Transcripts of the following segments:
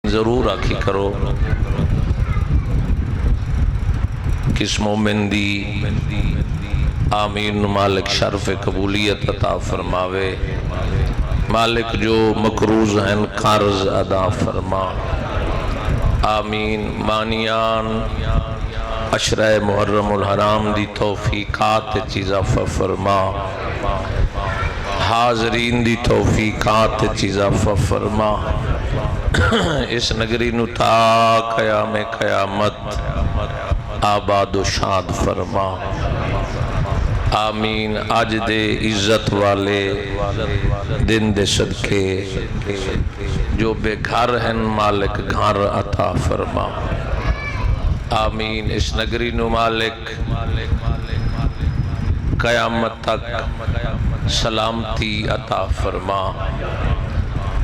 ضرور آکھی کرو کس مومن دی آمین مالک شرف قبولیت عطا فرماوے مالک جو مقروض ہیں قرض ادا فرما آمین مانیان عشرہ محرم الحرام دی توفیقات چیزا فرما حاضرین دی توفیقات چیزا فرما اس نگری نو تا قیام قیامت آباد و شاد فرما آمین آج دے عزت والے دن دے صدقے جو بے گھر ہیں مالک گھر عطا فرما آمین اس نگری نو مالک قیامت تک سلامتی عطا فرما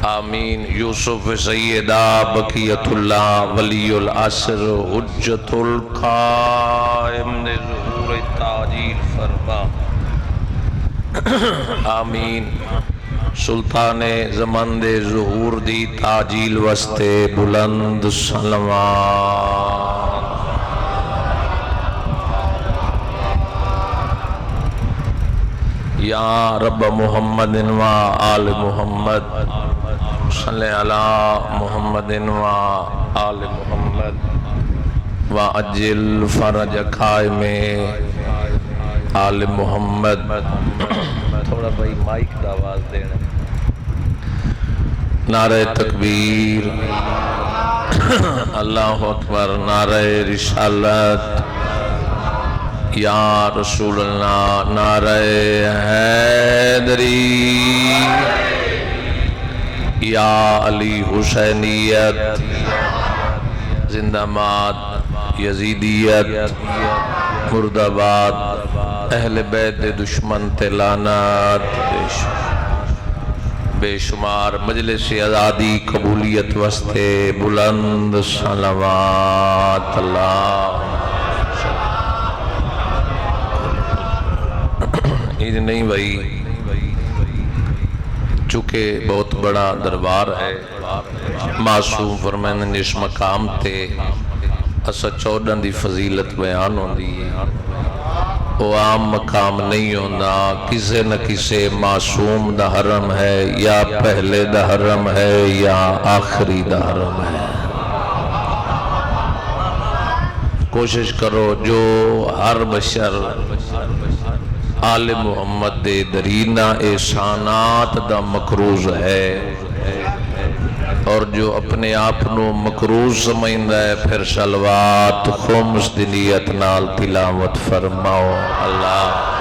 آمین یوسف سیدہ بقیت اللہ ولی العصر حجت القائم نے ظہور تاجیل فرما آمین سلطان زمان دے ظہور دی تاجیل وستے بلند سلمان یا رب محمد و آل محمد صلی علی محمد و آل محمد و اجل فرج قائم آل محمد تھوڑا بھائی مائک دا آواز دینا نعرہ تکبیر اللہ اکبر نعرہ رسالت یا رسول اللہ نعرہ حیدری یا علی حسینیت زندہ باد یزیدیت مرد آباد اہل بیت دشمن لعنت بے شمار مجلس آزادی قبولیت وستے بلند صلوات اللہ عید نہیں بھائی چونکہ بہت بڑا دربار ہے معصوم فرمائن جس مقام تے اسا چودن دی فضیلت بیان ہوندی ہے وہ عام مقام نہیں ہوندہ کسے نہ کسے معصوم دا حرم ہے یا پہلے دا حرم ہے یا آخری دا حرم ہے کوشش کرو جو ہر بشر آل محمد دے درینہ احسانات دا مقروض ہے اور جو اپنے آپنو مقروض سمجھتا ہے پھر صلوات خمس دی نیت نال تلاوت فرماؤ اللہ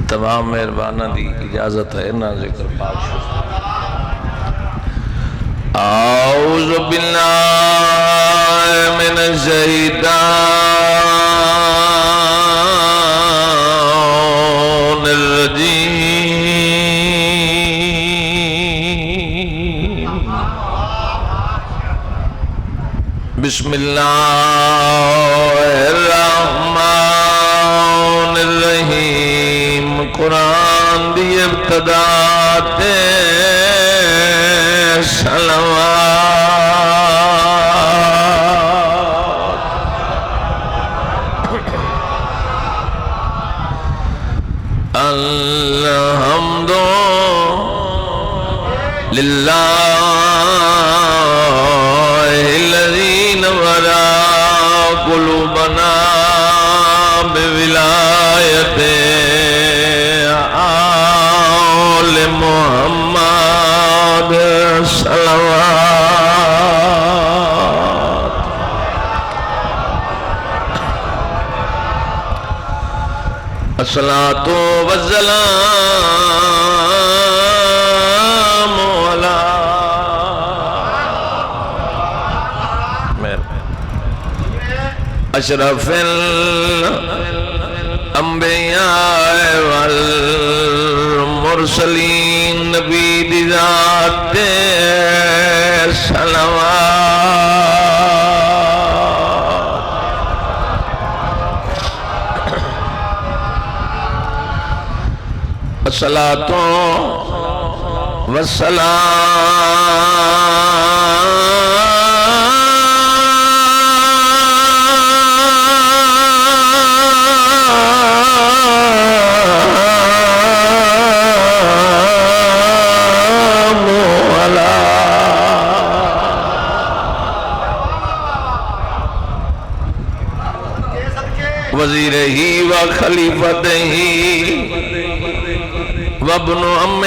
تمام مہربانہ دی اجازت ہے نا ذکر پاک شروع اعوذ باللہ من الشیطان الرجیم بسم اللہ الرحمن الرحیم قرآن دی ابتدا تے صلوات الحمد للہ الذی نور قلوبنا بولایت آل محمد صلوات الصلاة والسلام علی اشرف الانبیاء والمرسلین نبی دی ذات صلوات الصلاۃ وزیر ہی و خلیفت ہی وابن عمہ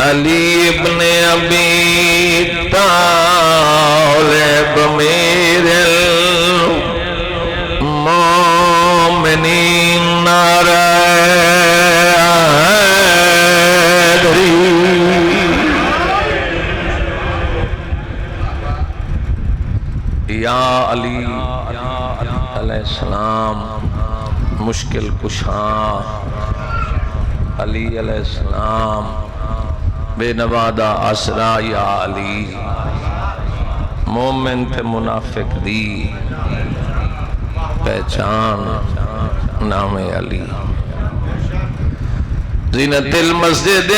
علی ابن ابی طالب امیر المومنین نعرہ حیدری یا علی علیہ السلام مشکل کشاں علی علیہ السلام بے نوادہ آسرا یا علی مومن تھے منافق دی پہچان نام علی زینت المسجد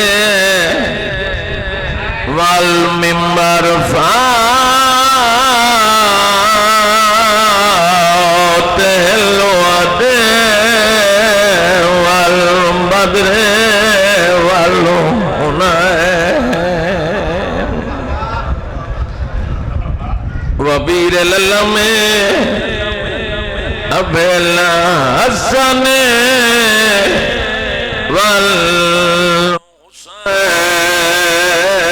والمنبر وبیر العلم ابل حسن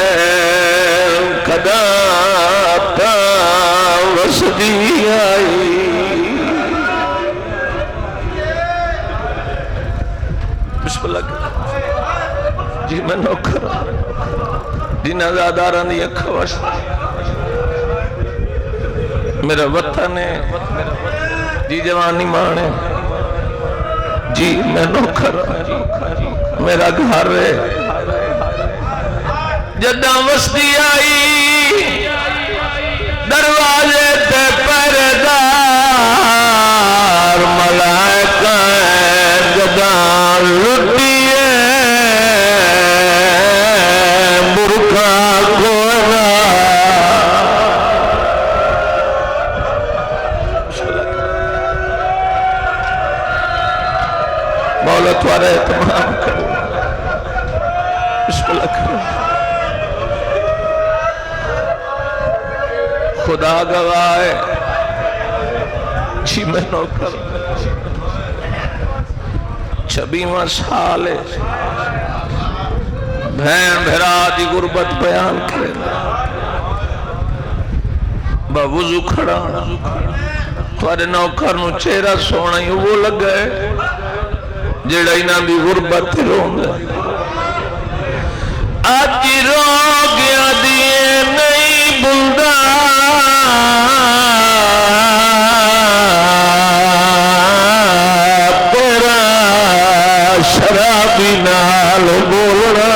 والحسین قداتا وسدی آئی بسم اللہ جی میں نوکر دینا زاداران دی اکھوش میرا وطن ہے جی جوانی مانے جی میں نوکر میرا گھر ہے جدہ وسطی آئی دروازے تے پردار ملائکہ جدہ لٹی مولا تمہارا اہتمام کرو بسم اللہ کرو خدا گواہ ہے جی میں نوکر 26واں سال ہے بہن بھرا دی غربت بیان کرے باوضو کھڑا تمہارے نوکر نو چہرہ سونا ہی وہ لگ گئے جڑا انہاں دی غربت روندا اج رو گیا دیے نہیں بلدا تیرا شرابی نال بولنا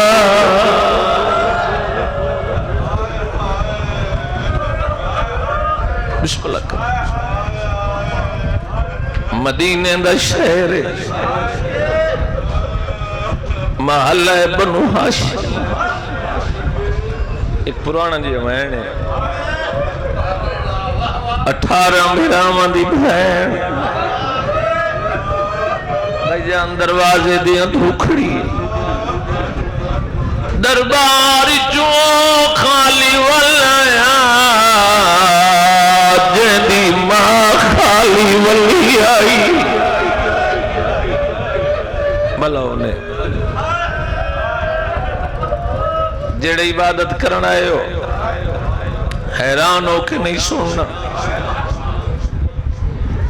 بسم اللہ کرو مدینے دا شہر محلہ بنو ہاشم ایک پرانا جی میں نے 18 مہراماں دی بہن بھائی جان دروازے دیاں دھوکھڑی دربار جو خالی والا جدی ماں خالی ولی آئی بھلا انہیں جڑے عبادت کرنا ہے ہو حیران ہو کے نہیں سننا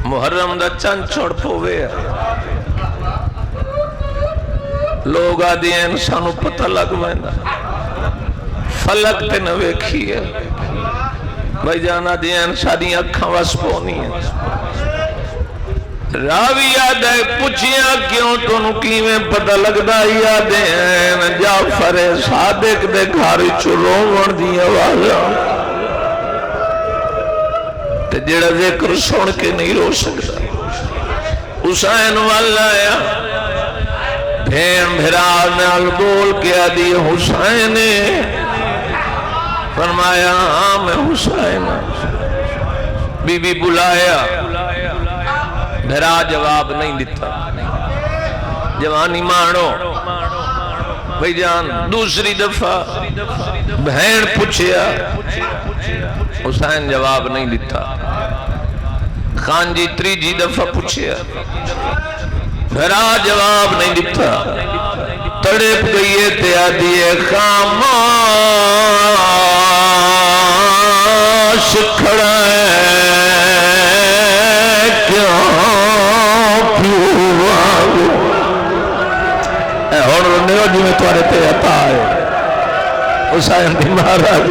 محرم دا چند چھوڑ پوے لوگ آدھی ہیں انسانوں پتہ لگ وینا فلک تے نہ ویکھی ہے بھائی جانا دی ہیں انسانی اکھاں واسپونی ہیں راوی آدھے پوچھیاں کیوں تو نکی میں پتہ لگدا یادیں ہیں جعفر صادق دے گھاری چروڑ دی آوازاں تے جڑا ذکر سن کے نہیں رو سکتا حسین والا آیا بھین بھرا نال بول کے آدھی حسین، فرمایا ہاں میں حسین۔ بی بی بلایا، بھرا جواب نہیں دیتا، جوانی مانو بھائی جان۔ دوسری دفعہ بہن پوچھیا، حسین جواب نہیں دیتا۔ خان جی تریجی دفعہ پوچھیا، بھرا جواب نہیں دیتا۔ تڑپ گئیے تے آدھیے خاموش کھڑا ہے کیوں پیوا اے اور نیو جی میں توارے تے عطا ہے حسین دی مہاراج۔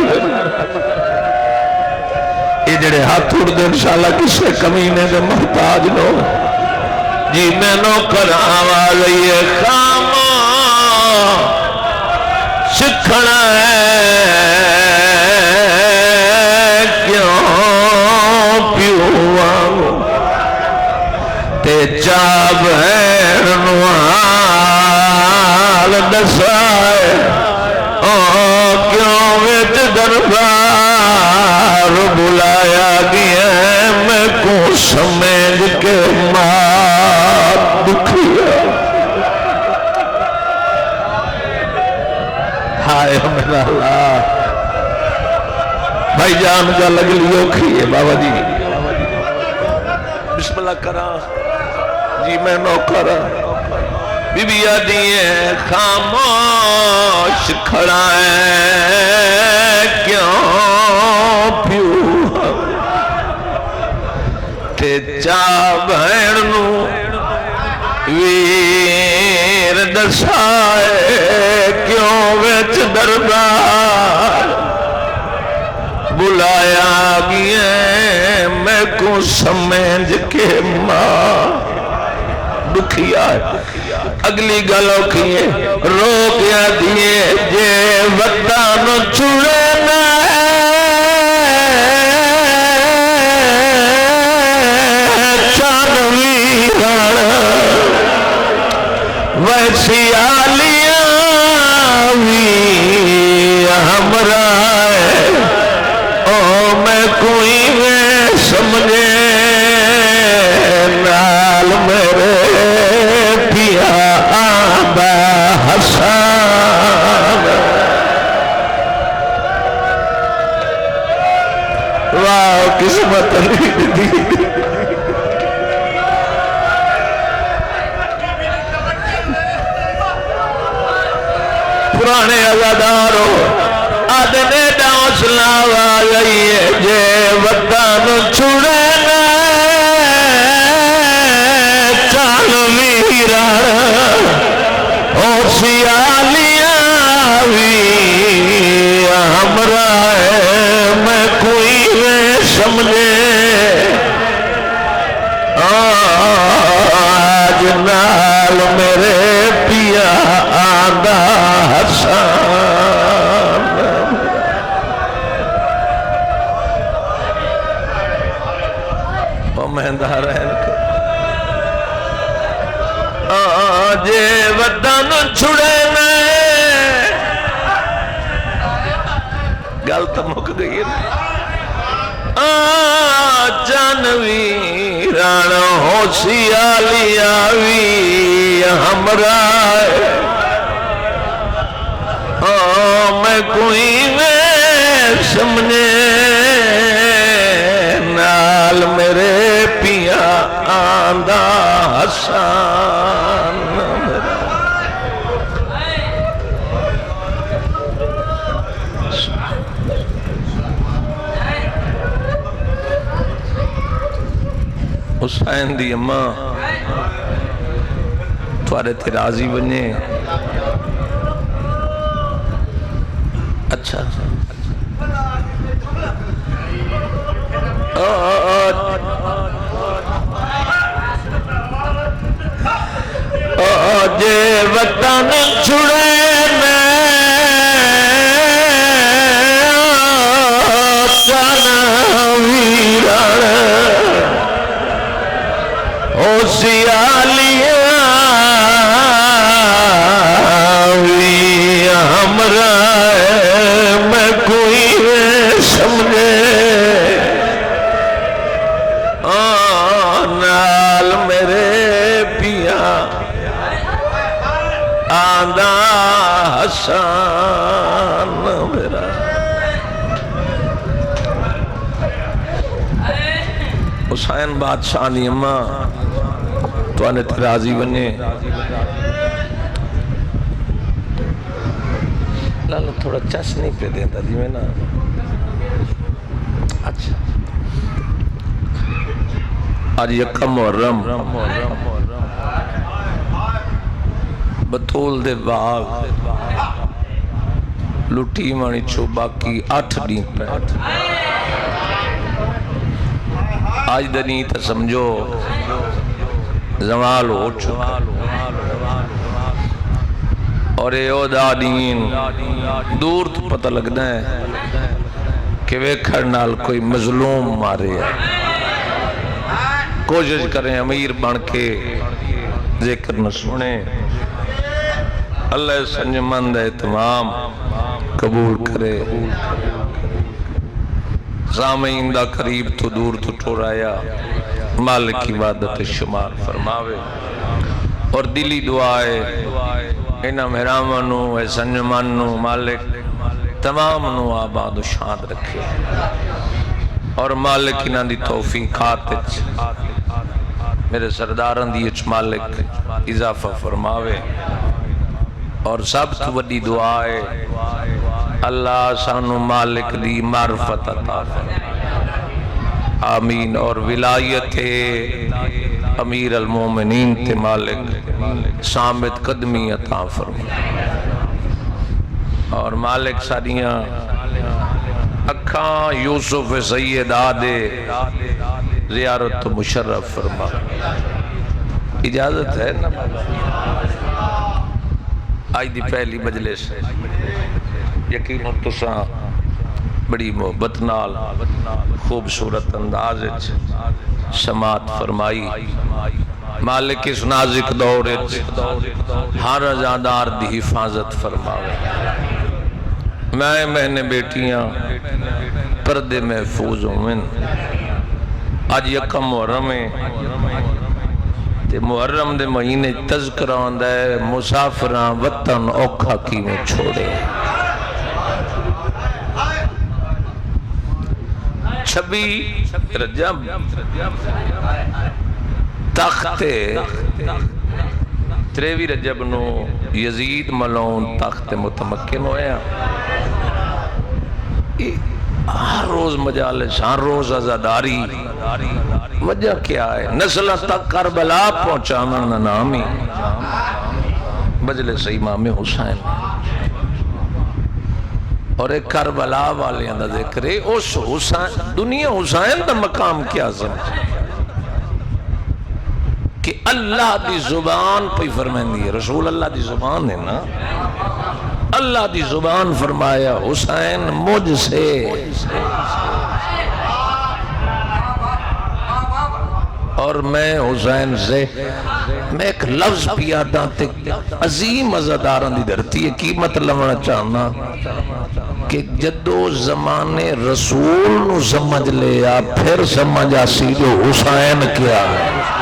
یہ جڑے ہاتھ اڑ دے انشاءاللہ کسے کمینے دے محتاج لو جی میں نو کراوا لئیے خاموش کھڑا ہے کیوں پیوا تے چا بہن نوال دسائے کیوں وچ دربار بلایا گیا میں کو سمجھ کے ماں دکھیا۔ ہائے میرا اللہ بھائی جان کا لگ لیو کھئیے بابا جی بسم اللہ کرا جی میں نو کرا۔ بی بی آدھیے خاموش کھڑا ہے کیوں پیو تے چا بہن نو ویر دسائے کیوں وچ دربار بلایا گیا میں کو سمجھ کے ماں دکھیا ہے۔ اگلی گلوں کیے رو کیا دیئے جے وطن چھڑنا چانوی ویسی آلیاں وی ہمراہ او میں کوئی میں سمجھے نال میرے پیا آبا حسان۔ واہ قسمت دی پرانے عزادارو آدھنے ڈانسلا وائی جے وطن چھڑنا چال ویران او سیالیاں وی ہمراہ میں کوئی میں سمجھے آج نال میرے پیا آدھا حسان۔ او مہندہ رہن کے آجے وطن چھڑے میں گل تو مک گئی جانوی ران ہو سیالی آوی ہمراہ میں کوئی میں سمجھے نال میرے پیا آندہ حسان۔ حسین دی اماں توارے تے راضی بنے اچھا جے وطن چھڑے میں ویران او سیالیاں آندا حسان میرا حسین بادشاہ دی اماں تو آنے راضی بنے لالو تھوڑا چس نہیں پہ دیتا جی میں نا اچھا آج یکم محرم بطول دے باغ لٹی مانی چوبا کی 8 دن پہ آج دنی تا سمجھو زوال ہو چکا اور اے او دا دین دور تو پتہ لگنا ہے کہ ویکھڑ نال کوئی مظلوم مارے ہے کوشش کریں امیر بن کے ذکر نہ سنیں اللہ سنجمند اہتمام قبول کرے سامعین دا قریب تو دور تو ٹورایا مالک کی عبادت شمار فرماوے اور دلی دعائے انہاں مہرامنو اے سنجمانو مالک تمام نو آباد و شاد رکھے اور مالک انہاں دی توفیقات میرے سرداران دی اچ مالک اضافہ فرماوے اور سب تو وڈی دعائے اللہ سانو مالک دی معرفت عطا فرمائے آمین اور ولایت امیر المومنین تے مالک سامت قدمی عطا فرمائے اور مالک ساریاں اکھاں یوسف سید آدے زیارت مشرف فرمائے اجازت ہے نا آج دی پہلی مجلس یقین تساں بڑی محبت نال خوبصورت انداز سماعت فرمائی مالک اس نازک دور ہر ازادار دی حفاظت فرماوے میں بیٹیاں پردے محفوظ ہوئن آج یکم محرم ہے تے محرم دے مہینے تذکرہ ہوندہ ہے مسافراں وطن اوکھا کی میں چھوڑے 26 رجب تخت 23 رجب نو یزید ملون تخت متمکن ہویا ہر روز مجالس ہر روز عزاداری وجہ کیا ہے نسلہ تک کربلا پہنچانا نامی مجلس امام حسین اور ایک کربلا والے اندر ذکر ہے اس حسین دنیا حسین دا مقام کیا سمجھ کہ اللہ دی زبان پہ فرمائن دی رسول اللہ دی زبان ہے نا اللہ دی زبان فرمایا حسین مجھ سے اور میں حسین سے میں ایک لفظ پیادا تے عظیم عزاداران دی دھرتی ہے کی مطلب ہونا چاہنا کہ جدو زمانے رسول نو سمجھ لیا پھر سمجھ آسی جو حسین کیا ہے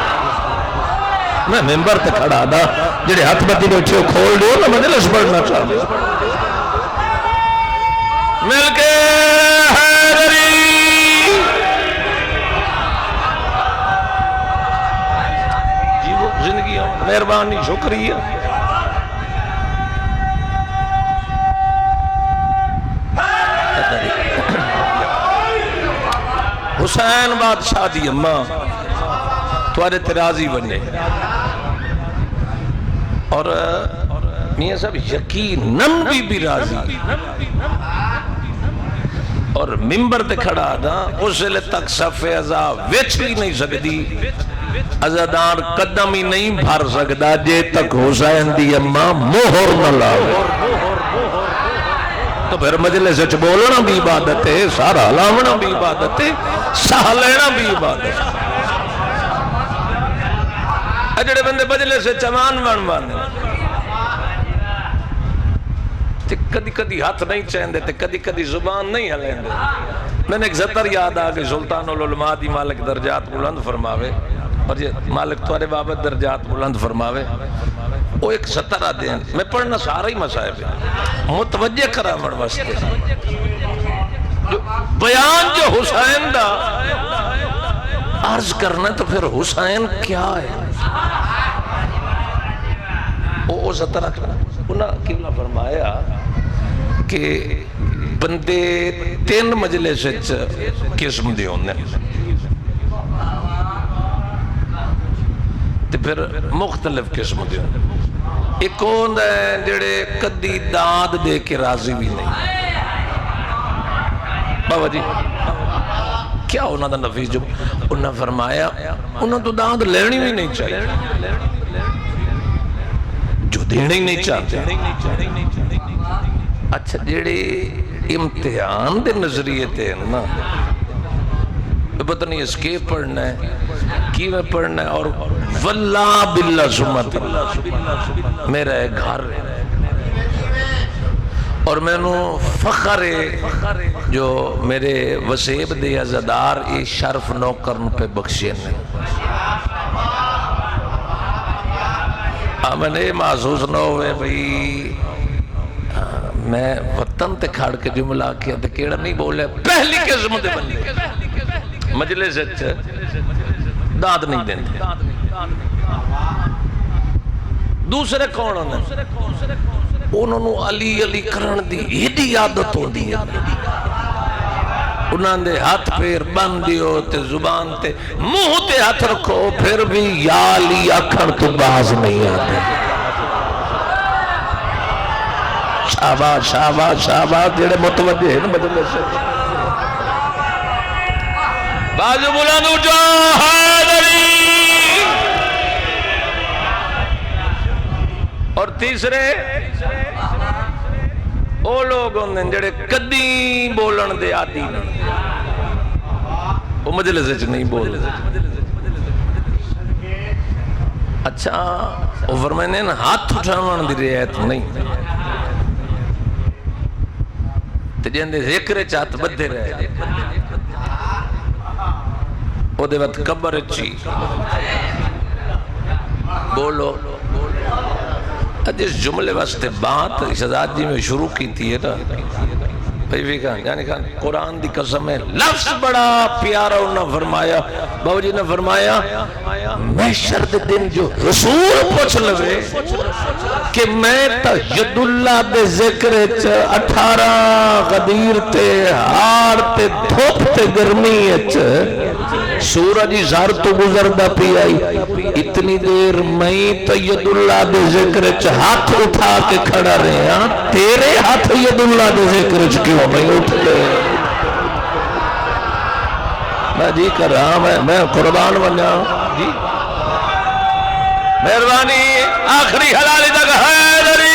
میں ممبر تے کھڑا دا جڑے ہاتھ بتی بیٹھے ہو کھول دو نا مجلس پڑھنا چاہتا مل کے حیدری جیو زندگی مہربانی شکریہ حسین بادشاہ دی اماں توارے ترازی بنے اور میاں صاحب یقیناً بھی راضی اور ممبر تے کھڑا دا اس لئے تک صفحے عذاب ویچ بھی نہیں سکتی عزادار قدم ہی نہیں بھر سکتا جے تک حسین دی اماں مہر نہ لاؤ تو پھر مجلس سے بولنا بھی عبادت ہے سارا لاؤنا بھی عبادت ہے ساہ لینا بھی عبادت ہے اجڑے بندے مجلس سے چمان باندھے کدی کدی ہاتھ نہیں چاہندے تے کدی کدی زبان نہیں ہلیندے میں نے ایک زتر یاد آگئی سلطان العلماء دی مالک درجات بلند فرماوے اور یہ مالک توارے بابت درجات بلند فرماوے وہ ایک سترہ دین میں پڑھنا سارا ہی مصائب ہے متوجہ کرامن واسطے بیان جو حسین دا عرض کرنا تو پھر حسین کیا ہے وہ سترہ انہاں قبلہ فرمایا کہ بندے تین مجلس قسم دے ہوندے تے پھر مختلف قسم دے ہوندے ایک ہوندہ ہے جڑے کدی داد دے کے راضی بھی نہیں بابا جی کیا انہوں دا نفیس جو انہوں نے فرمایا انہوں تو داد لینی بھی نہیں چاہیے جو دینے ہی نہیں چاہتے اچھا جڑے امتحان دے نظریے تے نا پتہ نہیں اس کے پڑھنا ہے کی میں پڑھنا ہے اور واللہ باللہ سمت میرا ایک گھر اور میں نو فخر ہے جو میرے وسیب دے عزدار ای شرف نوکرن پہ بخشے نے میں نے محسوس نہ ہوئے بھئی میں وطن تے کھاڑ کے جملہ کیا تے کیڑا نہیں بولے پہلی قسم دے بندے مجلس داد نہیں دیندے دوسرے کون ہونے انہوں نے علی علی کرن دی ایڈی عادت ہو دی انہوں نے ہاتھ پیر بند دیو تے زبان تے منہ تے ہاتھ رکھو پھر بھی یا علی آکھن تو باز نہیں آتے شاباش شاباش شاباش جڑے متوجہ ہیں مجلس سے بازو بلند اٹھا حیدری اور تیسرے وہ لوگ ہوندے جڑے کدی بولن دے عادی نہیں وہ مجلس وچ نہیں بول اچھا وہ فرمانے نا ہاتھ اٹھاون دی رعایت نہیں تے جندے ذکر چات بدھے رہے او دے وقت قبر چی بولو جس جملے واسطے بات شہزاد جی میں شروع کی تھی ہے نا بھائی بھی کہاں یعنی کہاں قرآن دی قسم ہے لفظ بڑا پیارا انہوں نے فرمایا بابا جی نے فرمایا محشر دے دن جو رسول پوچھ لوے کہ میں تا ید اللہ دے ذکر 18 غدیر تے ہار تے دھوپ تے گرمی سورج زار تو گزردہ پی آئی اتنی دیر میں تو ید اللہ دے ذکر ہاتھ اٹھا کے کھڑا رہے ہیں تیرے ہاتھ ید اللہ دے ذکر کیوں نہیں اٹھ گئے میں جی کر رہا میں قربان بنیا جی مہربانی آخری حلالی تک حیدری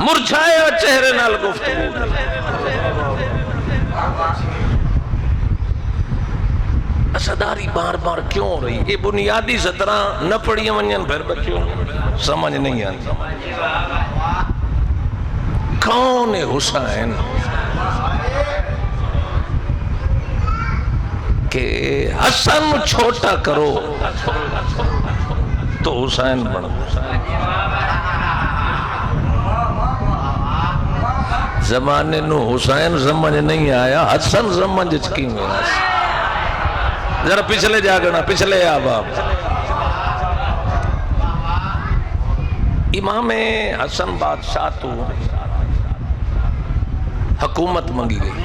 مرچھائے اور چہرے نال گفتگو اصداری بار بار کیوں ہو رہی یہ بنیادی سترہ نہ پڑھیں ونجن پھر بچوں سمجھ نہیں آتا کون ہے حسین کہ حسن چھوٹا کرو تو حسین بن زمانے نو حسین سمجھ نہیں آیا حسن سمجھ چکی میرا ذرا پچھلے جاگنا پچھلے آباب امام حسن بادشاہ تو حکومت منگی گئی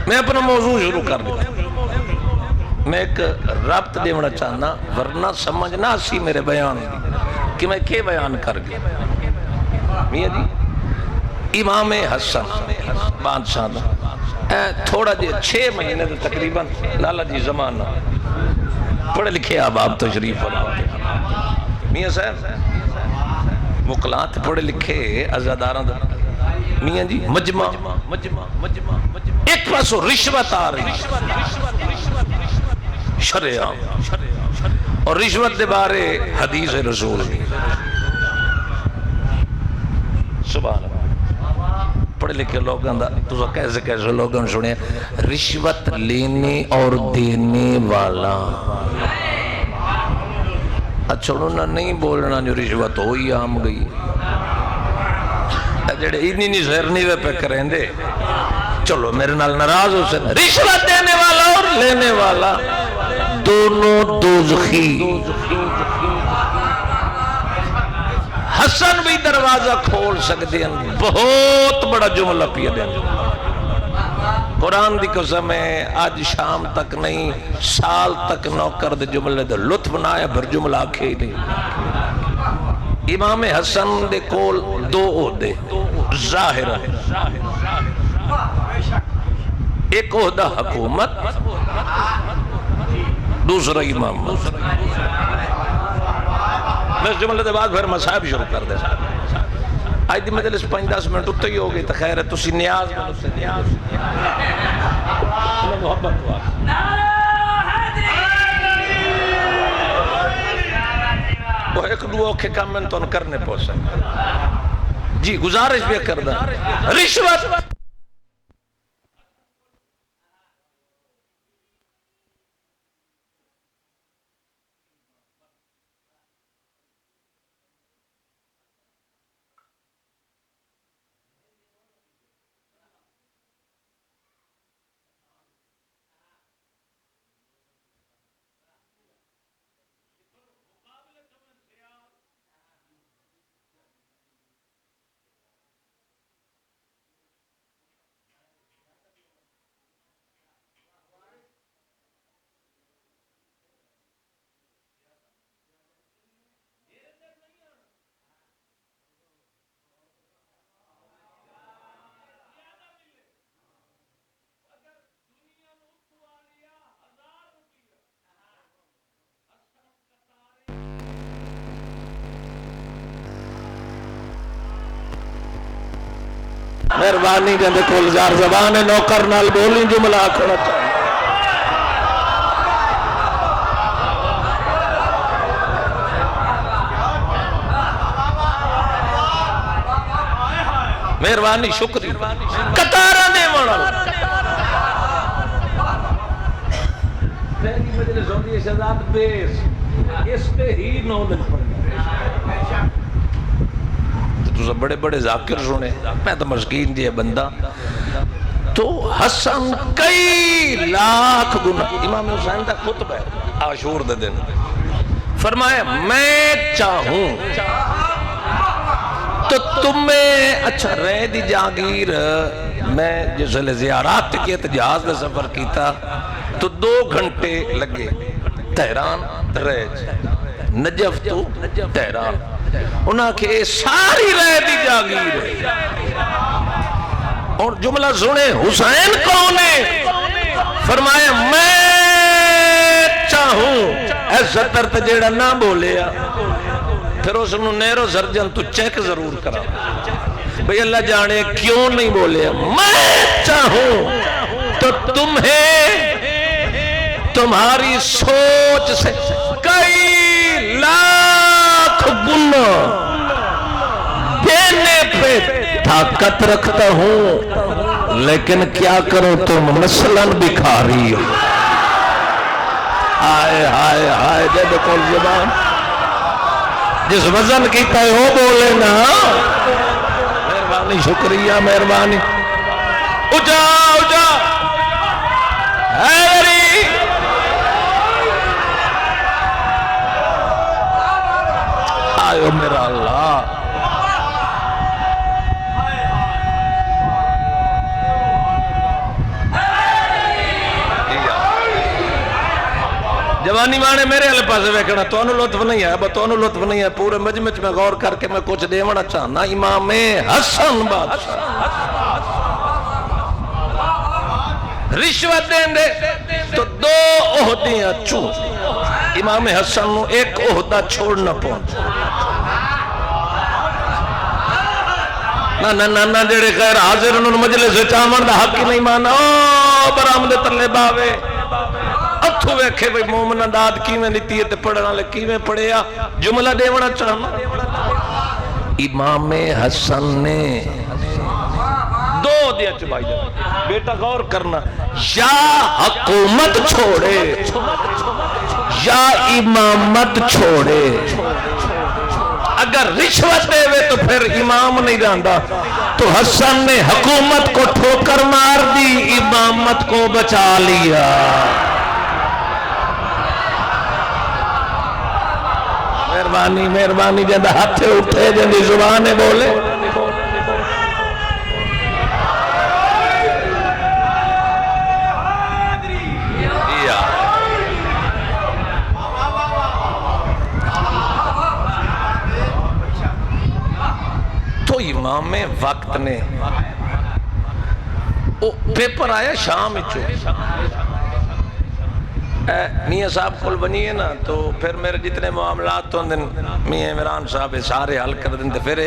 میں اپنا موضوع شروع کر دیا میں ایک رابط دیونا چاہنا ورنہ سمجھنا سی میرے بیان کہ میں کیا بیان کر گیا میاں جی امام حسن بادشاہ تھوڑا جی 6 مہینے تقریباً لالا جی زمانہ پڑھے لکھے آباب تشریف میاں صاحب مقلات پڑھے لکھے عزاداراں میاں جی مجمع ایک پاسو رشوت آ رہی شرعام اور رشوت دے بارے حدیث رسول سبحان اللہ پڑھے لکھے لوگوں کا تو کیسے کیسے لوگوں نے سنے رشوت لینے اور دینے والا. اچھا انہوں نے نہیں بولنا جو رشوت ہوئی عام گئی جڑے اتنی نہیں سہرنی وے پہ کریں دے. چلو میرے نال ناراض ہو سن رشوت دینے والا اور لینے والا دونوں دوزخی. حسن بھی دروازہ کھول سکتے ہیں. بہت بڑا جملہ پیا دیں قرآن دی قسم ہے آج شام تک نہیں سال تک نوکر دے جملے دے لطف نہ آیا پھر جملہ آکھے ہی نہیں. امام حسن دے کول دو عہدے ظاہر ہے. ایک عہدہ حکومت دوسرا امام. میں اس جملے دے بعد پھر مصاحب شروع کر دے. آج دی مجلس 5-10 منٹ اتنے ہی ہو گئی تو خیر ہے تسی نیاز میں سے نیاز محبت ہوا وہ ایک دو اوکھے کام میں تو کرنے پہنچا. جی گزارش بھی کردہ رشوت مہربانی کہندے کول زار زبان ہے نوکر نال بولی جملہ آکھنا چاہیے. مہربانی شکری قطارہ دے مانا پہلی مجلس ہوتی ہے شہزاد بیس اس پہ ہی نولج پڑھنا. تو بڑے بڑے ذاکر سنے میں تو مسکین دیا بندہ. تو حسن کئی لاکھ گناہ. امام حسین کا خطبہ ہے عاشور دے دن فرمایا میں چاہوں تو تمہیں اچھا رہ دی جاگیر. میں جسے زیارات کے جہاز میں سفر کیتا تو 2 گھنٹے لگے تہران ریج نجف تو تہران. انہاں کے ساری رہ دی جاگیر اور جملہ سنے حسین کون ہے فرمایا میں چاہوں ایسا ترت جیڑا نہ بولیا پھر اس نے نیرو سرجن تو چیک ضرور کرا بھئی اللہ جانے کیوں نہیں بولیا. میں چاہوں تو تمہیں تمہاری سوچ سے کئی لاکھ گناہ دینے پہ طاقت رکھتا ہوں لیکن کیا کرو تم مثلاً بکھاری ہو. آئے آئے آئے جب کل زبان جس وزن کی تے ہو بولے نا. مہربانی شکریہ مہربانی. اجا اجا حیدری آئے میرا اللہ. جوانی مانے میرے علیہ پاسے ویکھنا تو انہوں لطف نہیں ہے تو انہوں لطف نہیں ہے. پورے مجمع میں غور کر کے میں کچھ دیونا چاہنا. امام حسن بادشاہ رشوت دیں دے تو 2 عہدیاں چون. امام حسن نو ایک عہدہ چھوڑنا پہنچ نہ جڑے خیر حاضر انہوں مجلس چاہمن دا حق ہی نہیں مانا. او برامد تلے باوے اتھو ویکھے بھئی مومنہ داد کیویں لیتی ہے تے پڑھنا لے کیویں پڑھیا. جملہ دیونا چاہنا. امام حسن نے دو دیا چبائی جائے. بیٹا غور کرنا, یا حکومت چھوڑے یا امامت چھوڑے. اگر رشوت دے وے تو پھر امام نہیں رہندا. تو حسن نے حکومت کو ٹھوکر مار دی, امامت کو بچا لیا. مہربانی مہربانی, جندہ ہاتھے اٹھے جندی زبانے بولے. تو امام وقت نے پیپر آیا شام چو, میاں صاحب کل بنی ہے نا, تو پھر میرے جتنے معاملات تو میاں عمران صاحب سارے حل کر دیں. پھر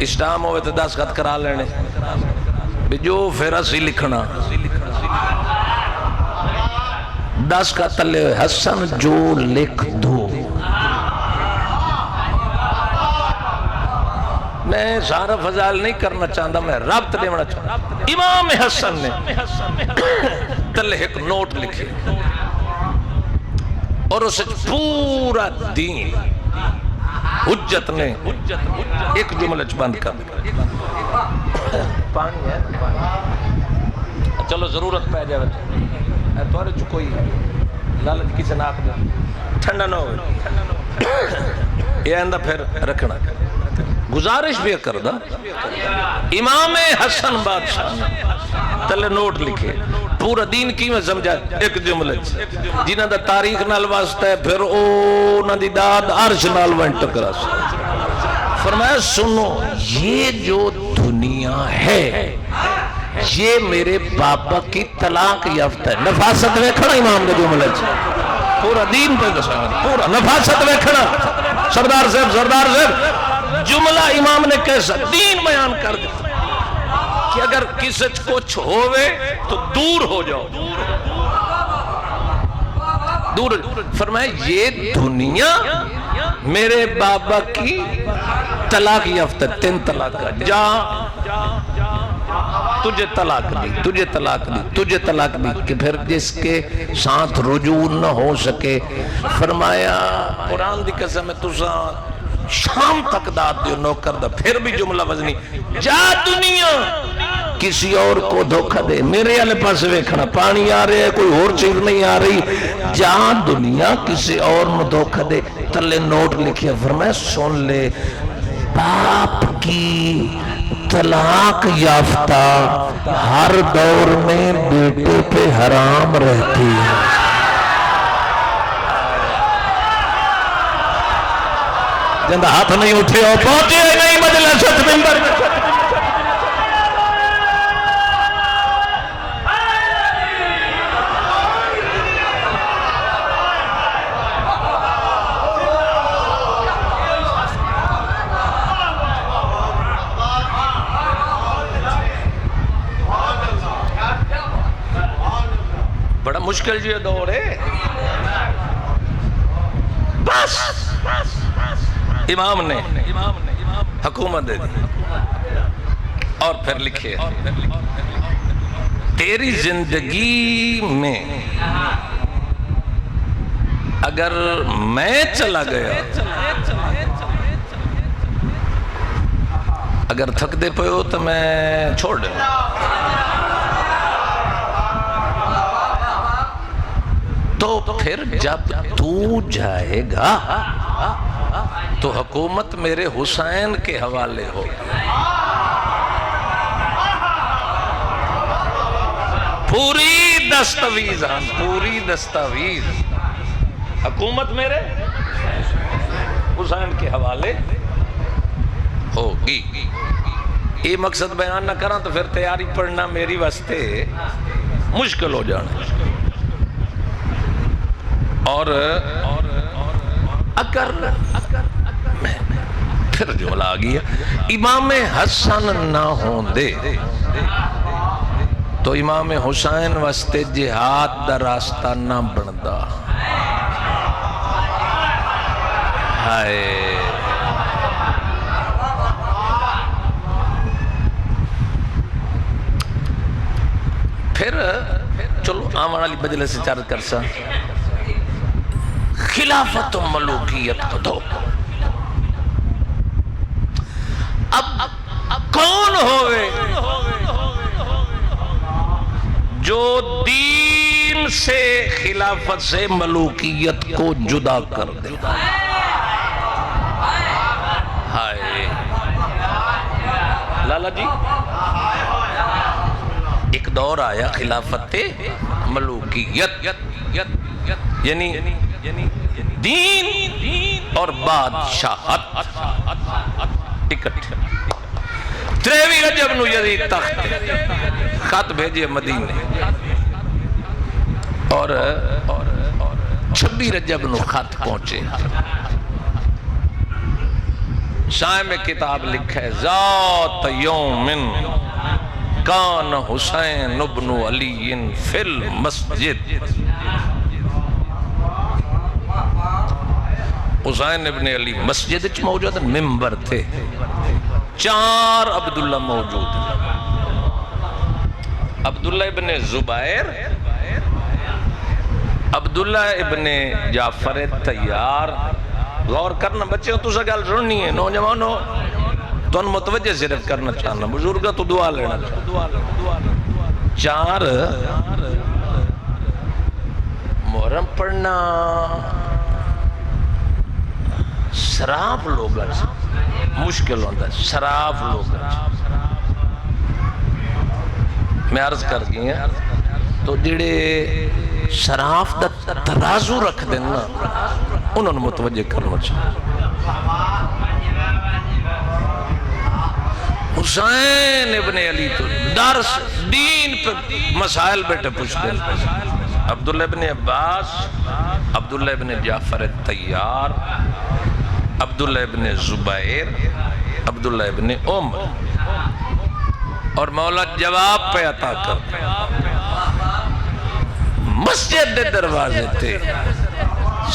اسٹام ہوئے تو 10 خط کرا لینے بھی جو پھر اسی لکھنا 10 کا تلے حسن جو لکھ دو. میں سارا فضائل نہیں کرنا چاہتا, میں رابط دیونا چاہتا. امام حسن نے تلے ایک نوٹ لکھے اور اسے پورا دین حجت نے ایک جملہ بند کر پانی ہے. چلو ضرورت پہ جائے توارے چو کوئی لالچ کسی ناک دے ٹھنڈا نہ ہوئے. یہ اندہ پھر رکھنا گزارش بھی کر دا. امام حسن بادشاہ تلے نوٹ لکھے پورا دین کی میں سمجھا ایک جملے جنہاں دا تاریخ نال واسطہ ہے, پھر اونا دی داد عرش نال وینٹ کرا سا. فرمایا سنو, یہ جو دنیا ہے یہ میرے بابا کی طلاق یافتہ ہے. نفاست ویکھنا امام دے جملے پورا دین پہ گسا, پورا نفاست ویکھنا. سردار صاحب جملہ امام نے کیسا دین بیان کر دیتا کہ اگر کسی کچھ ہوئے تو دور ہو جاؤ. دور فرمائے یہ دنیا میرے بابا کی طلاق یافتہ, 3 طلاق کا. جا تجھے طلاق دی, تجھے طلاق دی, تجھے طلاق دی, کہ پھر جس کے ساتھ رجوع نہ ہو سکے. فرمایا قرآن دی قسم ہے تُسا شام تک داد دیو نوکر دا. پھر بھی جملہ وزنی, جا دنیا کسی اور کو دھوکہ دے. میرے والے پاس ویکھنا پانی آ رہے ہے, کوئی اور چیز نہیں آ رہی. جا دنیا کسی اور نو دھوکہ دے. تلے نوٹ لکھیا. فرمایا سن لے, باپ کی طلاق یافتہ ہر دور میں بیٹے پہ حرام رہتی ہے. جندہ ہاتھ نہیں اٹھے ہو پہنچے نہیں مجلست منبر. بڑا مشکل جو دور ہے. بس امام نے حکومت دے دی اور پھر لکھے تیری زندگی میں اگر میں چلا گیا, اگر تھک دے پہ ہو تو میں چھوڑ دوں. تو پھر جب تو جائے گا تو حکومت میرے حسین کے حوالے ہو. پوری دستاویز, پوری دستاویز حکومت میرے حسین کے حوالے ہوگی. یہ مقصد بیان نہ کرنا تو پھر تیاری پڑھنا میری واسطے مشکل ہو جانا. اور اگر پھر جملہ آ گیا, امام حسن نہ ہوں دے تو امام حسین واسطے جہاد دا راستہ نہ بندا. ہائے پھر چلو آمان علی بجلے سے چارج کرسا خلافت و ملوکیت کو دو. اب کون ہوئے جو دین سے خلافت سے ملوکیت کو جدا کر دے؟ ہائے لالا جی، ایک دور آیا خلافت ملوکیت، یعنی دین اور بادشاہت اکٹھے. 23 رجب نو یزید تخت خط بھیجے مدینے، اور 26 رجب نو خط پہنچے. شاہ میں کتاب لکھا ہے ذات یوم کان حسین ابن علی فی المسجد. حسین ابن علی مسجد اچ موجود، ممبر تھے، 4 عبداللہ موجود ہیں. عبداللہ ابن زبیر، عبداللہ ابن جعفر طیار. غور کرنا بچے ہو، تو سا گل سننی ہے، نوجوانو تو ان متوجہ صرف کرنا چاہنا، بزرگا تو دعا لینا چاہنا. 4 محرم پڑھنا شراف لوگ مشکل ہوتا ہے. شراف لوگ میں عرض کر گئی ہیں تو جڑے شراف دا ترازو رکھ دینا انہوں نے متوجہ کرنا چاہتا. حسین ابن علی تو درس دین پر مسائل بیٹے پوچھتے ہیں. عبداللہ ابن عباس، عبداللہ ابن جعفر طیار، عبداللہ ابن زبیر، عبداللہ ابن عمر، اور مولا جواب پہ عطا کر. مسجد دے دروازے تھے.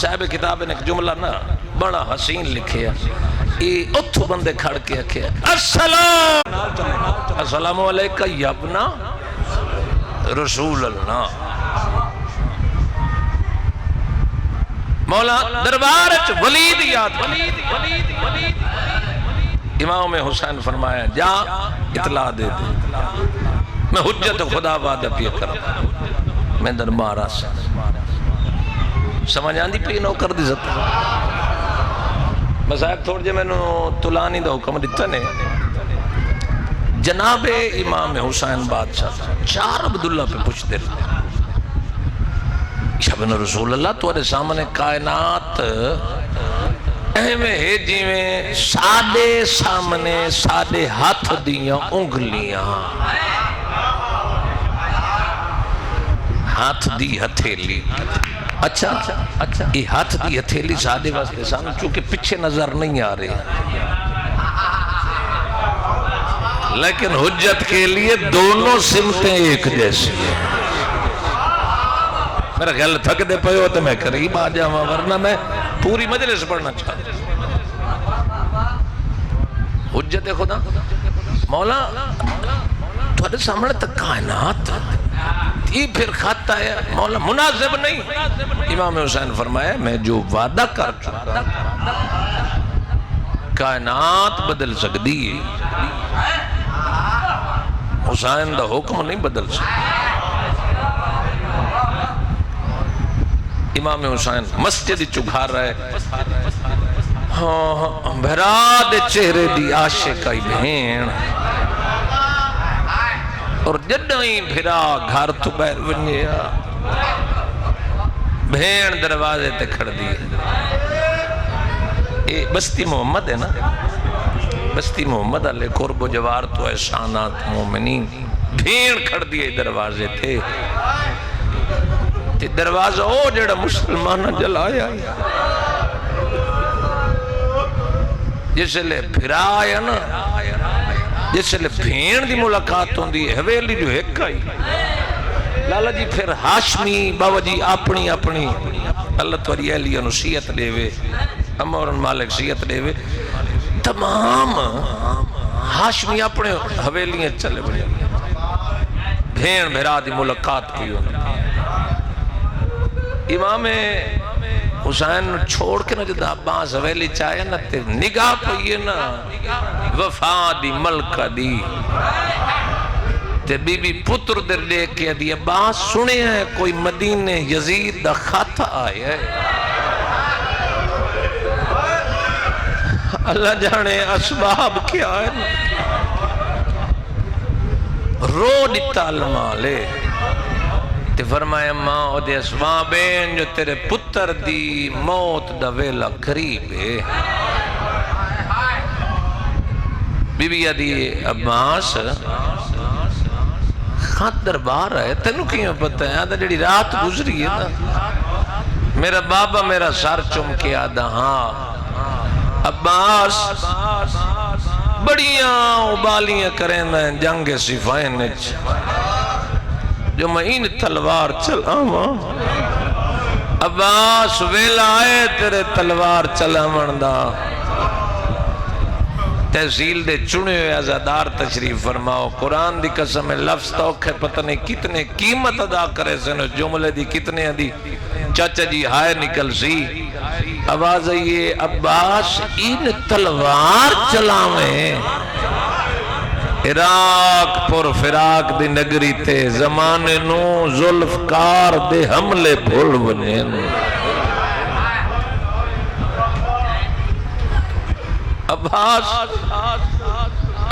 صاحب کتاب نے ایک جملہ نا بڑا حسین لکھے ہیں، اتھو بندے کھڑ کے رکھے السلام علیکہ یابنا رسول اللہ. مولا دربار ولید یاد، امام حسین فرمایا جا اطلاع دے دے، میں حجت خدا وعدہ پی کروں. میں دربار آسا سمجھ آن دی پی نو کر دی زد. میں صاحب تھوڑ جے میں نو تلانی دا حکم دیتا نے. جناب امام حسین بادشاہ 4 عبداللہ پہ پوچھ دے رہے. شبن رسول اللہ تورے سامنے کائنات اہم ہے جی میں سادے سامنے سادے ہاتھ دیاں انگلیاں، ہاتھ دی ہتھیلی. اچھا یہ ہاتھ دی ہتھیلی سادے واسطے سامنے چونکہ پچھے نظر نہیں آ رہے، لیکن حجت کے لیے دونوں سمتیں ایک جیسی ہیں. میرا خیال تھک دے پہے ہو تو میں قریب آ جاؤں، ورنہ میں پوری مجلس پڑھنا چاہتا. حجت خدا مولا تھوڑے سامنے تک کائنات یہ پھر خط آیا مولا مناسب نہیں. امام حسین فرمایا میں جو وعدہ کر چکا کائنات بدل سکتی ہے، حسین دا حکم نہیں بدل سکتا. امام حسین مسجد چکھا رہے، بھرا دے چہرے دی عاشقائی بہن، اور جدائیں بھرا گھر تو بیر ونیا بہن دروازے تے کھڑ دی. یہ بستی محمد ہے نا، بستی محمد علیہ قرب و جوار تو احسانات مومنین. بھین کھڑ دیئے دروازے تھے، دروازہ او جڑا مسلمانہ جلایا جس لئے پھرا آیا نا، جس لئے بھین دی ملاقات ہوں دی حویلی جو ایک آئی. لالا جی پھر ہاشمی بابا جی اپنی اللہ توری اہلیہ نصیحت لے وے، امور مالک سیحت لے وے، تمام ہاشمی اپنے حویلیاں چلے بڑے. بھین بھرا دی ملاقات کی ہونا. امام حسین چھوڑ کے نا جدا عباس حویلی چاہے نا تے نگاہ پئیے نا وفا دی ملکہ دی تے بی بی پتر در لے کے دی عباس سنے ہیں کوئی مدینے یزید دا خط آئے ہے. اللہ جانے اسباب کیا ہے نا رو دیتا المالے تے فرمایا ماں او دے اسبابین جو تیرے پتر دی موت دا ویلا قریب ہے. بی بی دی عباس خط دربار ہے تینوں کیوں پتہ ہے آدھا جڑی رات گزری ہے نا میرا بابا میرا سر چم کے آدھا ہاں عباس بڑیاں ابالیاں کریں میں جنگ صفائن جو میں این تلوار چلا ماں عباس ویلا آئے تیرے تلوار چلا مندہ. تحصیل دے چنے ہوئے عزادار تشریف فرماؤ. قرآن دی قسم لفظ توقع پتہ نہیں کتنے قیمت ادا کرے سنو جملے دی کتنے دی چاچا جی ہائے نکل سی. آواز آئیے عباس این تلوار چلاویں عراق پر فراق دی نگری تے زمانے نو ذوالفقار دے حملے بھول بنیں. عباس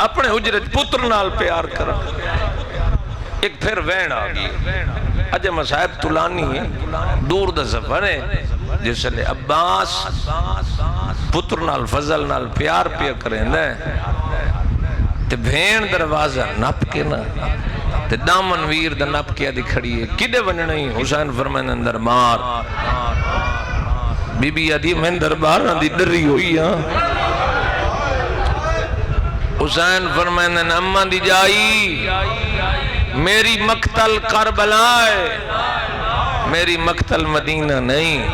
اپنے حجرت پتر نال پیار کر ایک پھر وین آگئی اجے مصاحب تلانی ہے دور دا سفر ہے جس لئے عباس پتر نال فضل نال پیار پیا کریں دے تے بھین دروازہ نپ کے نا تے دامن ویر دا نپ کیا دی کھڑی ہے کدے وننے نہیں. حسین فرمائن اندر مار بی بی آدھی میں دربار دی ڈری ہوئی ہاں. حسین فرمائن اماں دی جائی میری مقتل کربلا ہے میری مقتل مدینہ نہیں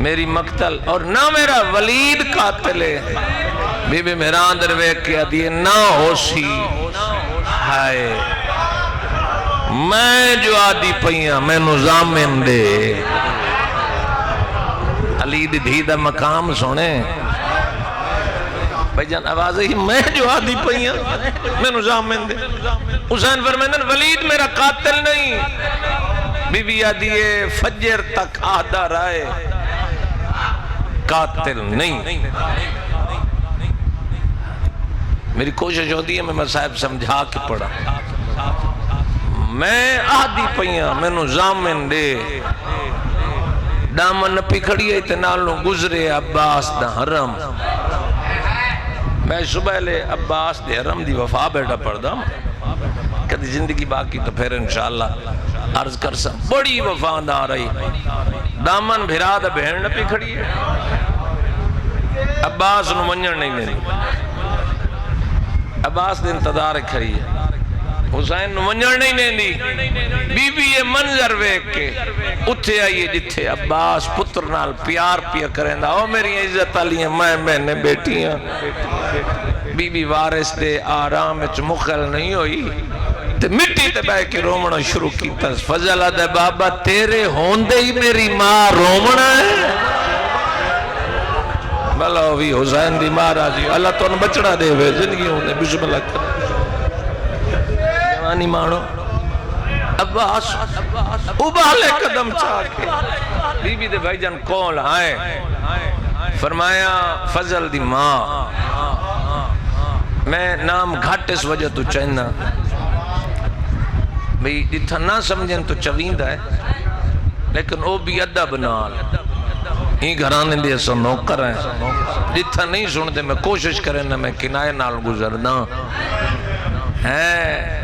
میری مقتل اور نہ میرا ولید قاتل ہے. بی بی مہران درویق کیا دیئے نہ ہو سی ہائے میں جو آدھی پئیاں میں نظامن دے علی دی دھی دا مقام سونے بھائی جان آواز ہے میں جو آدھی پئیاں میں نظامن دے. حسین فرمائن ولید میرا قاتل نہیں. بی بی آدھیے فجر تک آدھا رائے قاتل نہیں. میری کوشش ہوتی ہے میں صاحب سمجھا کے پڑھا میں آدھی پئیاں میں نظامن دے دامن پکھڑی ہے اتنالوں گزرے عباس دا حرم. میں صبح لے عباس دے حرم دی وفا بیٹا پڑھدا کدی زندگی باقی تو پھر انشاءاللہ عرض کر سا بڑی وفادار رہی دامن بھرا دا بہن نہ پکھڑی ہے عباس نو منجن نہیں دینی عباس دے انتظار کھڑی ہے حسین نو منجن نہیں دینی. بی بی یہ منظر ویک کے اتھے آئیے جتھے عباس پتر نال پیار پیا کریں دا او میری عزت علی ہیں میں نے بیٹیاں. بی بی وارث دے آرام اچ مخل نہیں ہوئی تے مٹی تے بے کے رومنا شروع کی تس فضل دے بابا تیرے ہوندے ہی میری ماں رومنا ہے. بھلا ہوئی حسین دی ماں راضی اللہ تو ان بچڑا دے ہوئے زندگی ہوندے بسم اللہ کر جوانی مانو. عباس ابالے قدم چاہ کے بی بی دے بھائی جان کون آئے فرمایا فضل دی ماں میں نام گھٹ اس وجہ تو چاہنا بھئی جتھا نہ سمجھیں تو چویندہ ہے لیکن او بھی ادب نال ہی گھرانے دے ایسا نوکر ہیں جتھا نہیں سنتے میں کوشش کریں نا میں کنائے نال گزرنا ہے.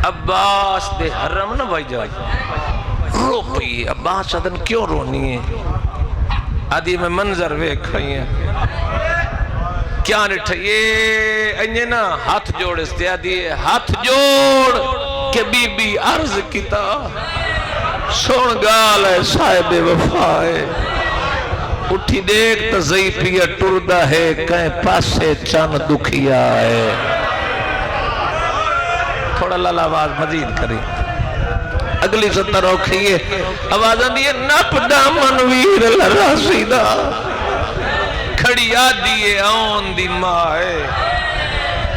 عباس دے حرم نہ بھائی جائے رو پئی عباس ادن کیوں رونی ہے آدھی میں منظر ویک کھائی ہیں کیا نٹھا یہ انجھے نا ہاتھ جوڑ استیا دیئے ہاتھ جوڑ کہ بی بی عرض کیتا سون گال ہے صاحب وفا ہے اٹھی دیکھ تا ضعیفیہ ٹردہ ہے کہیں پاسے چان دکھیا ہے تھوڑا لالا آواز مزید کری اگلی ستر اوکھی ہے آواز دیئے نپ دامن ویر لراسی دا کھڑی آدیے آن دی مائے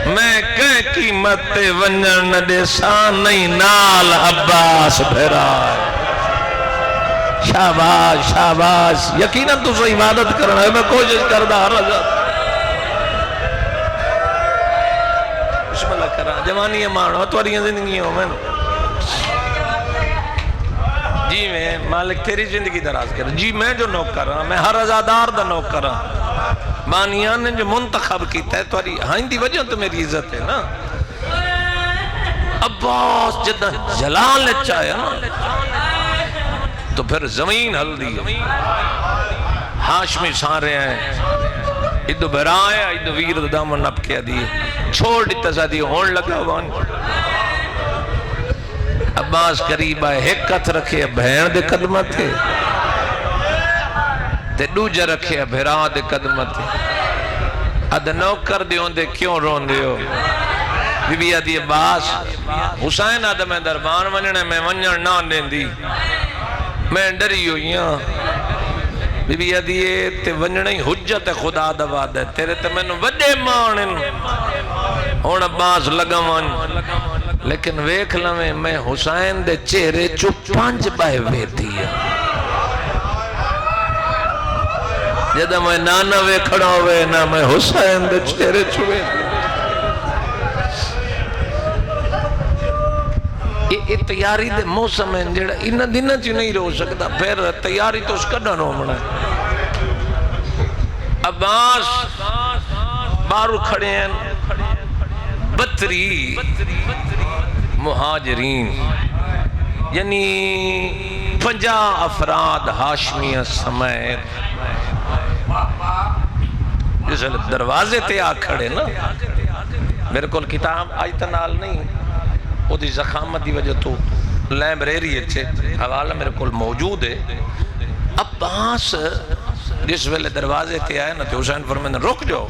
میں کہیں قیمت ونجن دے سانی نال عباس بھرائے شاباش شاباش یقیناً تو سو عبادت کرنا ہے میں کوشش کردہ رضا بسم اللہ کرا جوانی مانو توریاں زندگی ہو میں جی میں مالک تیری زندگی دراز کر جی میں جو نوکر ہاں میں ہر ازادار دا نوکر ہاں بانیان نے جو منتخب کیتا ہے تواری ہاں دی وجہ تو میری عزت ہے نا عباس جدہ جلال چاہیا نا تو پھر زمین ہل دی ہاشمی سارے ہیں ادھو بھرائے ادھو ویر دامن نپ کیا دیئے چھوڑ دیتا سا دیئے ہون لگا وان عباس قریب آئے ایک کت رکھے بہن دے قدمہ تھے تے دوجہ رکھے بھرا دے قدمہ تھے اد نوکر دیوں دے کیوں رون دیو بی بی آدھی عباس حسین آدھا میں دربان ونجنے میں ونجن نہ دیں دی میں ڈری ہوئی ہاں بی بی آدھی تے ونجنے حجت خدا دوا دے تیرے تے میں نو وڈے مانن ہون عباس لگا ون لیکن ویکھ لمیں میں حسین دے چہرے چپ پانچ بائے ویتی ہے جدہ میں نانا ویکھڑا ہوئے نا میں حسین دے چہرے چھوئے یہ تیاری دے موسم ہے جڑا انہ دنہ چی نہیں رو سکتا پھر تیاری تو اس کا ڈنو منا ہے عباس بارو کھڑے ہیں بطری مہاجرین یعنی 50 افراد ہاشمیہ سمیت جس دروازے تے آ کھڑے نا میرے کول کتاب آج تنال نہیں وہ دی زخامت دی وجہ تو لائبریری اچھے حوالہ میرے کول موجود ہے عباس جس ویلے دروازے تے آئے نا تے حسین فرمائے رک جاؤ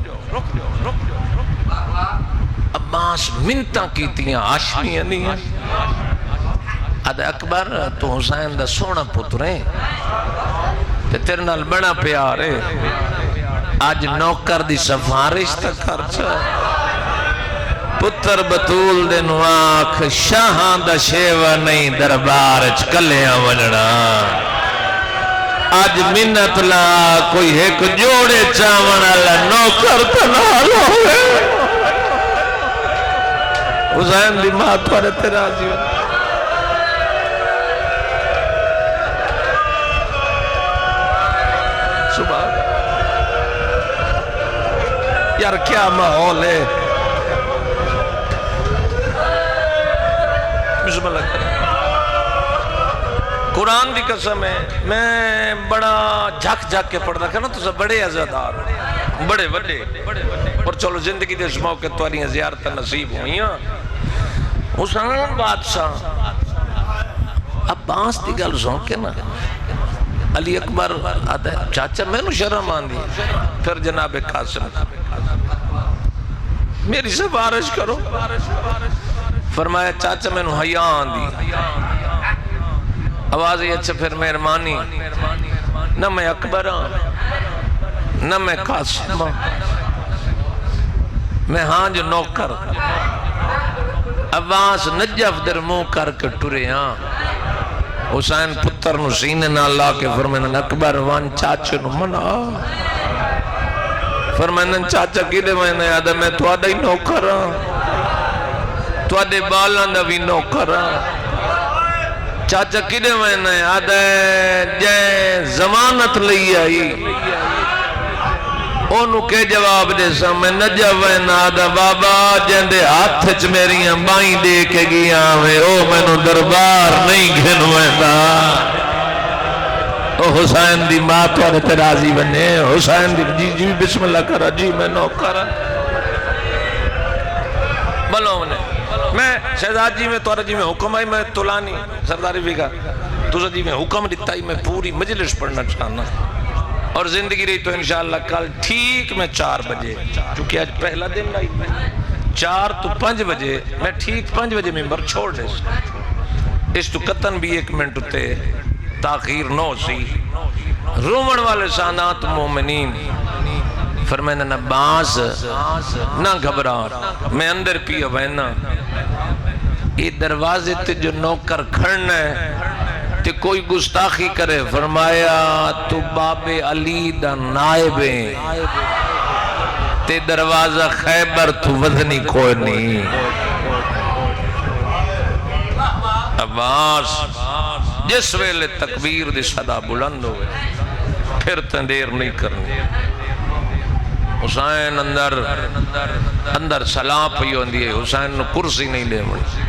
عباس منتاں کی تیاں ہاشمیاں نہیں ہیں آدھے اکبر تو حسین دا سونا پتریں تے تیرے نال بڑا پیارے آج نوکر دی سفارش تک خرچہ پتر بطول دے نواک شاہاں دا شیوہ نہیں دربار چکلیاں ونڑا آج منت لا کوئی ایک جوڑے چاون اللہ نوکر تنال ہوئے حسین دی ماں توارے تیرا جیون صبح یار کیا ماحول ہے بسم اللہ قرآن دی قسم ہے میں بڑا جھک جھک کے پڑھتا کرنا تو سب بڑے عزادار بڑے بڑے اور چلو زندگی دے اس موقع تواریاں زیارت نصیب ہوئی ہیں حسین بادشاہ عباس دی گل سن کے نا علی اکبر آتا ہے چاچا میں نو شرم آن دی پھر جناب قاسم میری سفارش کرو فرمایا چاچا میں نو حیاء آن دی آواز ہی اچھا پھر مہربانی نہ میں اکبر ہاں نہ میں قاسم ہاں میں ہاں جو نوکر عباس نجف در منہ کر کے ٹرے ہاں حسین پتر نو سینے نہ لا کے فرمائن اکبر وان چاچے نو منا فرمائن چاچا کی دے میں نے آدھا میں تو آدھا ہی نوکر ہاں تو آدھے بالاں دا بھی نوکر ہاں چاچا کی دے میں نے آدھا جائے زمانت لئی آئی اونو کے جواب دے سا میں نجف ہے نادا بابا جندے ہاتھ چ میریاں بائیں دے کے گیا میں او میں نو دربار نہیں گھنویں دا او حسین دی ماں تو آنے تے راضی بنے حسین دی جی بسم اللہ کرا جی میں نو کرا بلو میں شہزاد جی میں توارا جی میں حکم آئی میں تولانی سرداری بھی کا دوسرا جی میں حکم دیتا ہی میں پوری مجلس پڑھنا چاہنا اور زندگی رہی تو انشاءاللہ کل ٹھیک میں 4 بجے چونکہ آج پہلا دن نہیں 4 تو 5 بجے میں ٹھیک 5 بجے ممبر چھوڑ دے اس تو قطن بھی 1 منٹ تے تاخیر نو سی رومن والے سادات مومنین فرمائنا نہ باس نہ گھبرا میں اندر پیا وینا یہ دروازے تے جو نوکر کھڑنا ہے تے کوئی گستاخی کرے فرمایا تو باب علی دا نائب ہے تے دروازہ خیبر تو وزنی کوئی نہیں عباس جس ویلے تکبیر دی صدا بلند ہوئے پھر تندیر نہیں کرنی حسین اندر سلام پئی ہوندی ہے حسین نو کرسی نہیں لے منی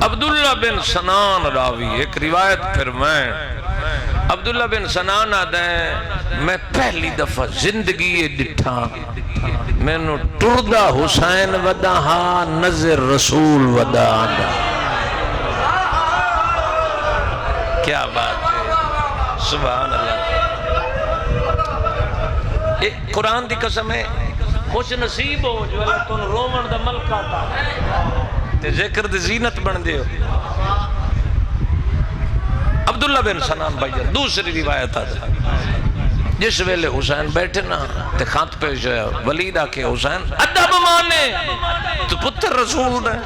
عبداللہ بن سنان راوی ایک روایت پھر میں عبداللہ بن سنان آدھا ہے میں پہلی دفعہ زندگی ڈٹھا میں نو ٹردہ حسین ودا ہا نظر رسول ودا آدھا کیا بات ہے سبحان اللہ قرآن دی قسم ہے خوش نصیب ہو جو اللہ تون رومن دا ملک آتا تے ذکر دی زینت بن دے عبداللہ بن سنان بھائی دوسری روایت آتا جس ویلے حسین بیٹھے نا تے خط پیش ہے ولید آکے حسین ادب مانے تو پتر رسول نے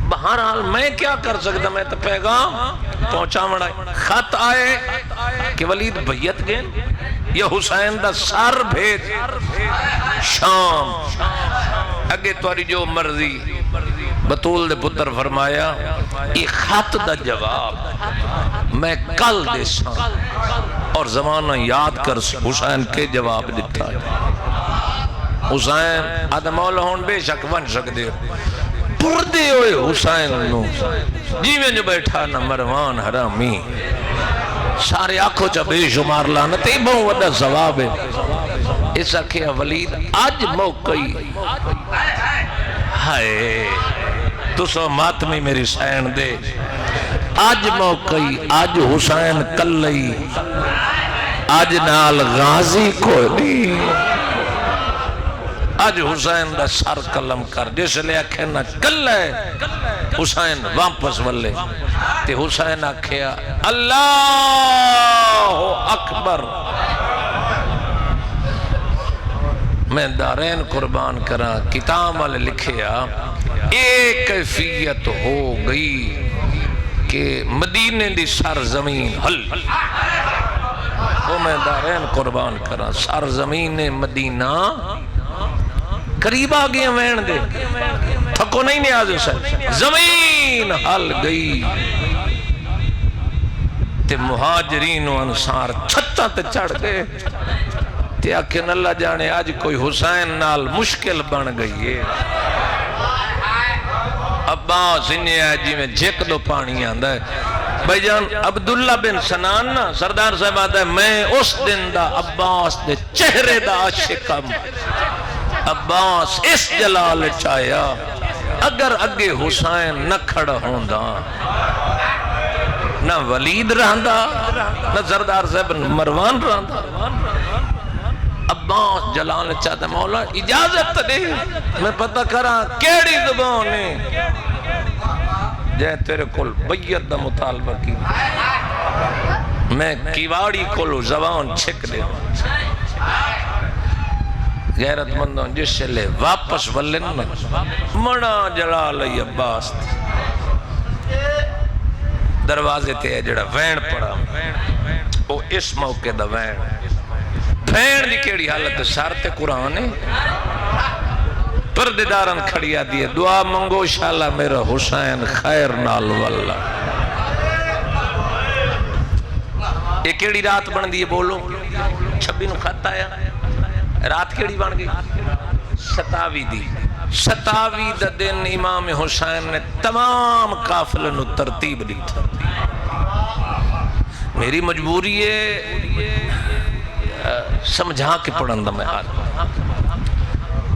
بہرحال میں کیا کر سکتا میں تو پیغام پہنچا مڑا خط آئے کہ ولید بیعت گئے یہ حسین دا سر بھیج شام اگے تواری جو مرضی بطول دے پتر فرمایا یہ خط دا جواب میں کل دے ساں اور زمانہ یاد کر حسین کے جواب دیتا ہے حسین آدھا مولا ہون بے شک ون شک دے پردے ہوئے حسین نو جی میں جو بیٹھا نا مروان حرامی سارے آنکھوں چا بے شمار لانا تے بہت وڈا ثواب ہے ایسا کیا ولید آج موقعی ہائے تو سو ماتمی میری سین دے آج موقعی آج حسین کلئی آج نال غازی کوئی نہیں آج حسین دا سر کلم کر جس لے آکھے نا کل ہے حسین واپس والے تے حسین آکھیا اللہ اکبر میں دارین قربان کرا کتاب والے لکھیا ایک کیفیت ہو گئی کہ مدینے دی سرزمین حل وہ میں دارین قربان کرا سرزمین مدینہ قریب آگئے وین دے تھکو نہیں نیاز سے زمین حل گئی تے مہاجرین و انصار چھتا تے چڑھ گئے تے آکھن اللہ جانے آج کوئی حسین نال مشکل بن گئی ہے عباس انہیں آجی میں جھک دو پانی آندہ ہے بھائی جان عبداللہ بن سنان نا سردار صاحب آتا ہے میں اس دن دا عباس دے چہرے دا عاشقم عباس اس جلال چاہیا اگر اگے حسین نہ کھڑا ہوندہ نہ ولید رہندہ نہ سردار صاحب مروان رہندہ عباس جلال چاہتا ہے مولا اجازت دے میں پتہ کرا کیڑی زبان ہے جائے تیرے کل بیعت دا مطالبہ کی میں کیواڑی کلو زبان چھک دے غیرت مندوں جس سے لے واپس ولن مڑا جلال عباس دروازے تے جڑا وین پڑا وہ اس موقع دا وین دی کیڑی حالت سار تے قرآن ہے پردیدارن کھڑیا دیئے دعا منگو شاءاللہ میرا حسین خیر نال واللہ یہ کیڑی رات بن دیئے بولو 26 نو خط آیا رات کیڑی بن گئی 27 دی 27 دا دن امام حسین نے تمام قافلوں ترتیب دی تھا میری مجبوری ہے سمجھا کے پڑھندہ میں آج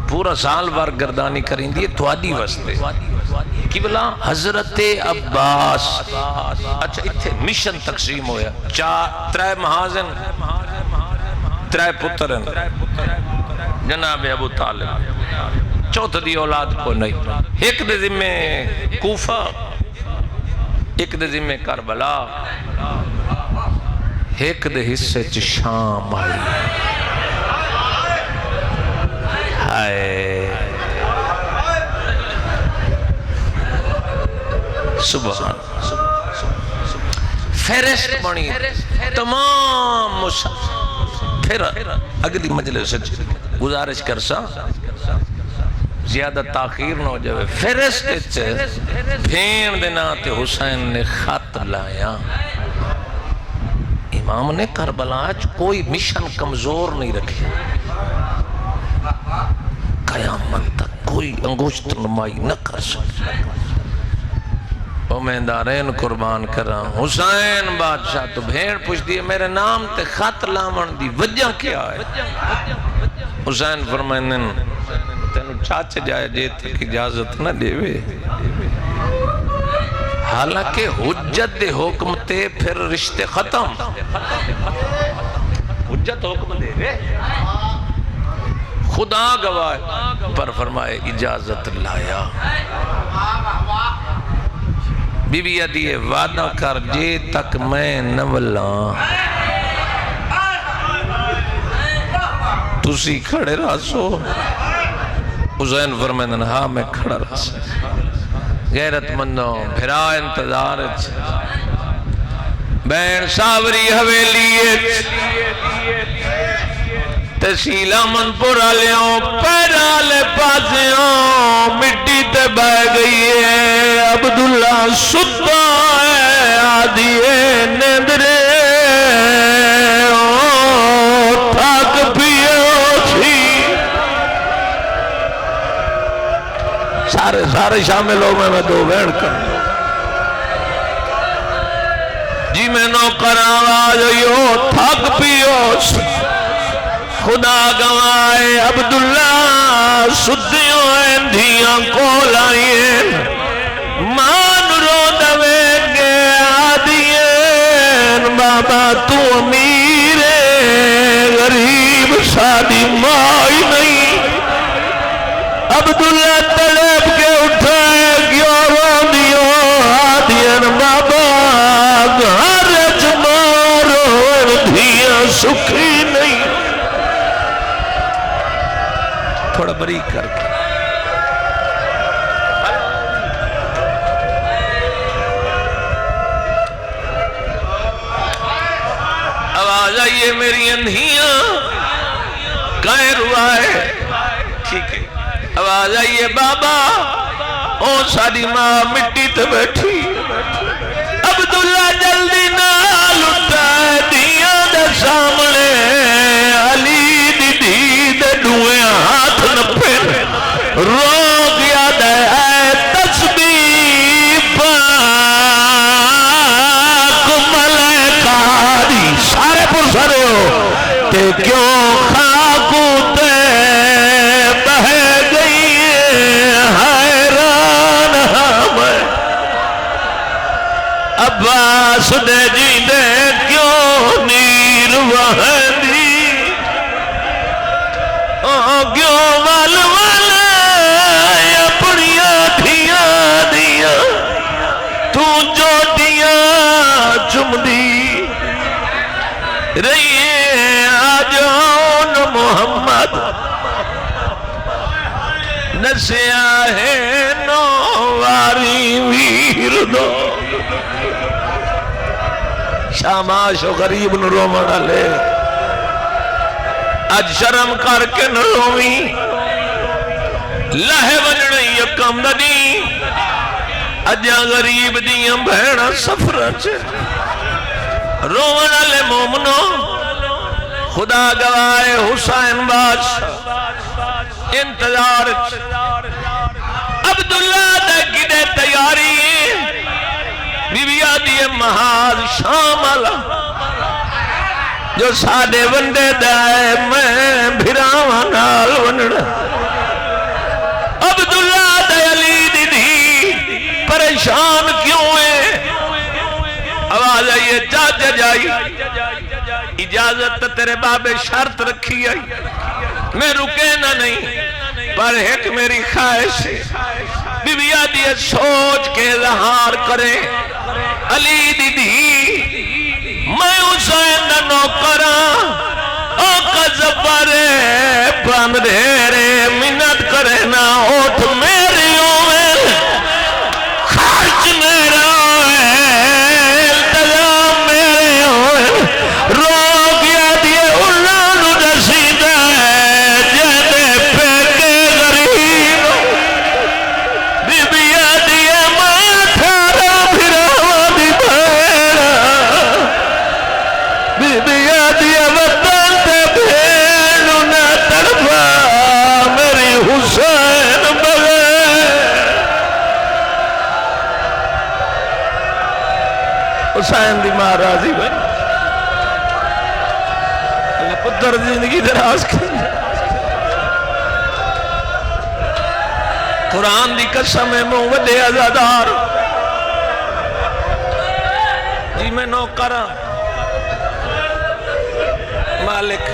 پورا سال بار گردانی کریں دیئے تو آدھی وستے قبلہ حضرت عباس اچھا اتھے مشن تقسیم ہویا 3 محاذن ترائے پتر ہیں جناب ابو طالب، چوتھ دی اولاد کو نہیں، ایک دے ذمہ کوفہ، ایک دے ذمہ کربلا، ایک دے حصے چ شام آئی. ہائے سبحان، فہرست بنی تمام پھر اگلی مجلس گزارش کرسا زیادہ تاخیر نہ ہو جائے. فہرست بھین دینا تے حسین نے خط لایا. امام نے کربلا کوئی مشن کمزور نہیں رکھے، قیامت تک کوئی انگشت نمائی نہ کر سکتا. میں دارین قربان کراں حسین بادشاہ تو بھیڑ پوچھ دیئے میرے نام تے خط لامن دی وجہ کیا ہے؟ حسین فرمائنن تینو چاچے جائے جے تک اجازت نہ دے وے. حالانکہ حجت دے حکم تے پھر رشتے ختم. حجت حکم دے وے خدا گواہ پر فرمائے اجازت لایا. بی بی ادیے وعدہ کر جے تک میں نولاں تسی کھڑے راسو. حسین فرمائن ہاں میں کھڑا راسو. غیرت مندوں بھرا انتظار بین ساوری حویلی تسیلہ من پورا لیوں پیرا لے پاسیوں مٹی تے بہ گئی ہے. عبداللہ ستا ہے آدھیے نیندرے تھاک پیو تھی. سارے شامل ہو میں دو بین کر جی میں نوکر آواز یو تھاک پیو خدا گوائے. عبداللہ سدیوں اندھیاں کو لائیں مان رو دوے گے آدھین بابا تو امیر غریب سادی مائی نہیں. عبداللہ تڑپ کے اٹھائے کیوں رو دیو آدھین بابا گھر مارو اندھیاں سکھی نہیں. تھوڑا بریک کر کے آواز آئیے میری اندھیاں کہیں روائے. ٹھیک ہے آواز آئیے بابا او ساری ماں مٹی تے بیٹھی. عبداللہ جلدی نال اٹھائے دیاں دے سامنے علی دی دی دے ڈوئے ہاتھ نپے رو گیا دے اے تسبیح پاک ملائکہ دی. سارے پر سارے ہو تے کیوں خاکو تے بہ گئی حیران ہمیں. عباس دے جی دے کیوں نیر وہدی کیوں وال اپنیاں دھیاں دیا تو جو دیا چمدی رہیے آجون محمد نسیا ہے نواری ویر دو. شاماش و غریب نو رومنا لے اج شرم کر کے نہ رومی لہے وجنے یکم دنی اجا غریب دیاں بھیڑا سفر چے رومنا لے مومنو. خدا گوائے حسین بادشاہ انتظار عبداللہ دے گدے تیاری بی بی آدھی محاذ شام اللہ جو ساڑے ونڈے دائے میں بھراواں نال ونڈا. عبداللہ دے علی دی دی پریشان کیوں ہے؟ آواز آئیے چاچے جائی اجازت تیرے بابے شرط رکھی آئی میں رکے نہ نہیں پر ایک میری خواہش ہے بی بی آدھی سوچ کے اظہار کرے علی دی دی میں حسین دا نوکراں آقا زفر بندھیرے منت کرے نا اٹھ میری ہوئے خرچ میرا ہوئے التظام میرے ہوئے رو گیا دیئے اللہ نو رسید ہے جہدے پیکے غریب بی بی آدھیے میں تھارا پھراوا دی بھیڑا بی بی آدھیے وطن تے بھیڑ نہ تڑپا میری حسین بغیر حسین دی ماں راضی بھائی اللہ پتر زندگی دراز کر قرآن دی قسم ہے منہ وڈے ازادار جی میں نوکراں مالک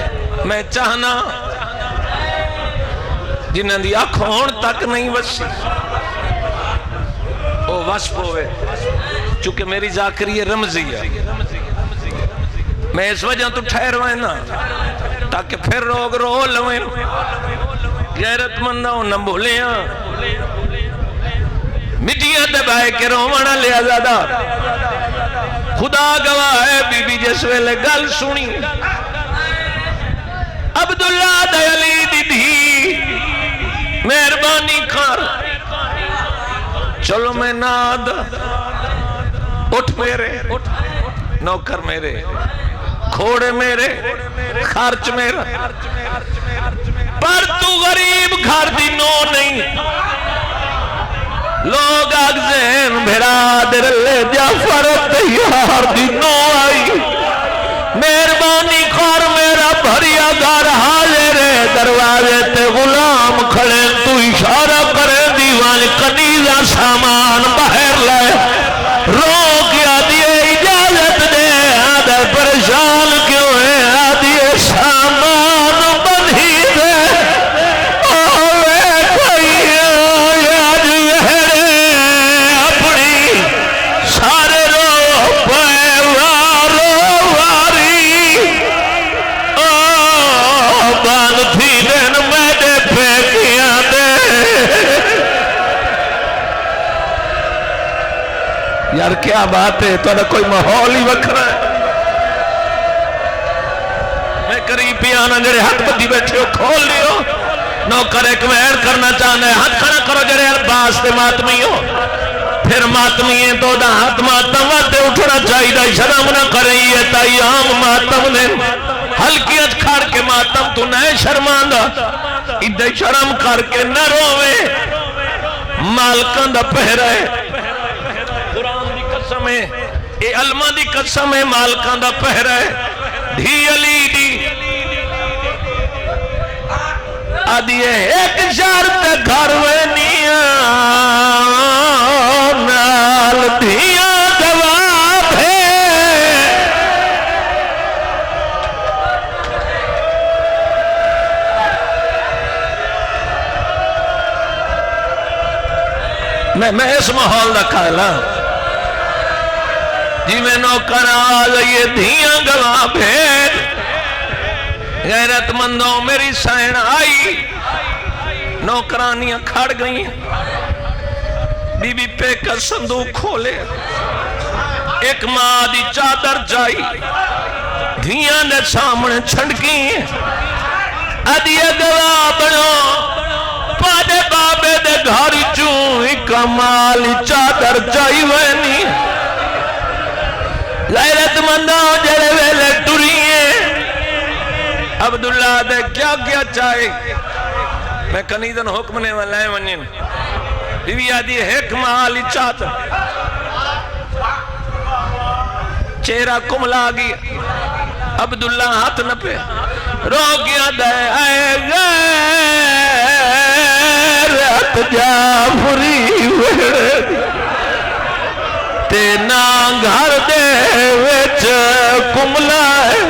میں چاہنا جنہاں دی آنکھ ہون تک نہیں وسی او وصف ہوئے چونکہ میری ذاکری رمزی ہے میں اس وجہ تو ٹھہروائیں نا تاکہ پھر روگ رو لویں غیرت مندوں نہ بھولیاں مٹیاں دبائے کے رومانہ لیا زیادہ خدا گواہ ہے بی بی جس ویلے گل سنی عبداللہ دا علی دی دی مہربانی کر چلو میں ناد اٹھ میرے نوکر میرے کھوڑے میرے خرچ میرا پر تو غریب گھر دی نو نہیں لوگ آگ زین بھیڑا در لے جعفر تیار دی نو آئی مہربانی کر میرا بھریا گھر حاضر دروازے تے غلام کھڑے تو اشارہ کرے دیوان کنیزہ سامان باہر لائے رو کیا دیئے اجازت دے آدھر پریشان کیوں ہے آدھیے سامان بندھی دے آوے کئی آج وہرے اپنی سارے رو پائے وارو واری بان تھی دن میں دے پھیکیاں دے یار کیا بات ہے تو کوئی ماحول ہی وکھرا ہے میں قریب پیانا جڑے ہاتھ بدھی بیٹھے ہو کھول لیو نوکر ایک وین کرنا چاہنا ہے ہاتھ کھڑا کرو جڑے عرباس دے ماتمی ہو پھر ماتمی ہیں تو دا ہاتھ ماتم واتے اٹھنا چاہی دا شرم نہ کریں یہ تائی عام ماتم نے ہلکیت کھاڑ کے ماتم تو نئے شرمان دا ادھے شرم کر کے نہ روے مالکان دا پہرہ ہے اے علمہ دی قسم ہے مالکان دا پہرہ ہے دھی علی دی آدھیے ایک شرط گھر وینیاں نال دھیاں جواب ہے میں اس ماحول دا قائلہ جی میں نوکر آئیے دھیاں گواہ بھیڑ غیرت مندوں میری سائن آئی نوکرانیاں کھڑ گئی بی بی پہ کا صندوق کھولے ایک ماں دی چادر جائی دھیاں نے سامنے چھنڈکی ادھیے گواہ بنو پادے بابے دے گھاری چوں ایک مالی چادر جائی وینی غیرت مندوں جڑے ویلے ٹریے عبداللہ دے کیا کیا چاہے میں کنیدن حکم نے والائے ونین بی بی آدھی حکمہ آلی چاہتا چہرہ کملا گیا عبداللہ ہاتھ نہ پہ رو گیا دے آئے غیرت جعفری ویڑے تے نا گھر دے وچ کملا ہے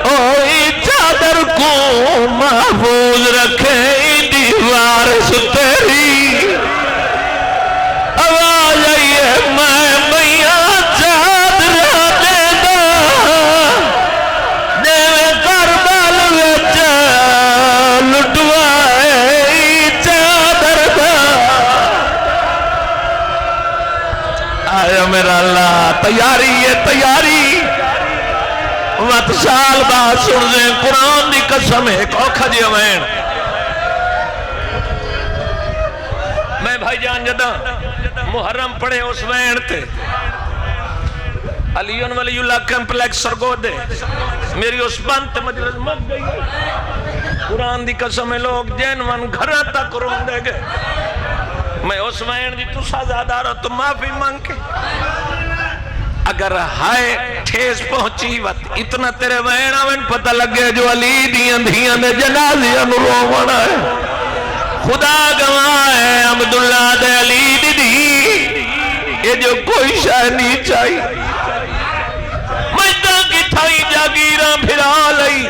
اوئی چادر کو محفوظ رکھے دیوار ستری آواز آئیے میں میاں چادر دے دا دیوے کربل وچ لٹوائے چادر دا آیا میرا اللہ تیاری ہے تیاری وقت سال بعد سن دیں قرآن دی قسم ایک اوکھا جی امین میں بھائی جان جدہ محرم پڑھے اس وین تے علیون ولی اللہ کمپلیکس سرگو دے میری اس بند تے مجلس مک گئی قرآن دی قسم لوگ جین ون گھرہ تک رون دے گئے میں اس وین دی تو سازادہ رہا تو معافی مانگ کے اگر ہائے ٹھیس پہنچی وقت اتنا تیرے وین آوین پتہ لگے جو علی دیاں دیاں دے جنازیاں رومنا ہے خدا گواہ ہے عبداللہ دے علی دی دی یہ جو کوئی شاہ نہیں چاہی مجدہ کی تھائی جاگیرہ پھرا لئی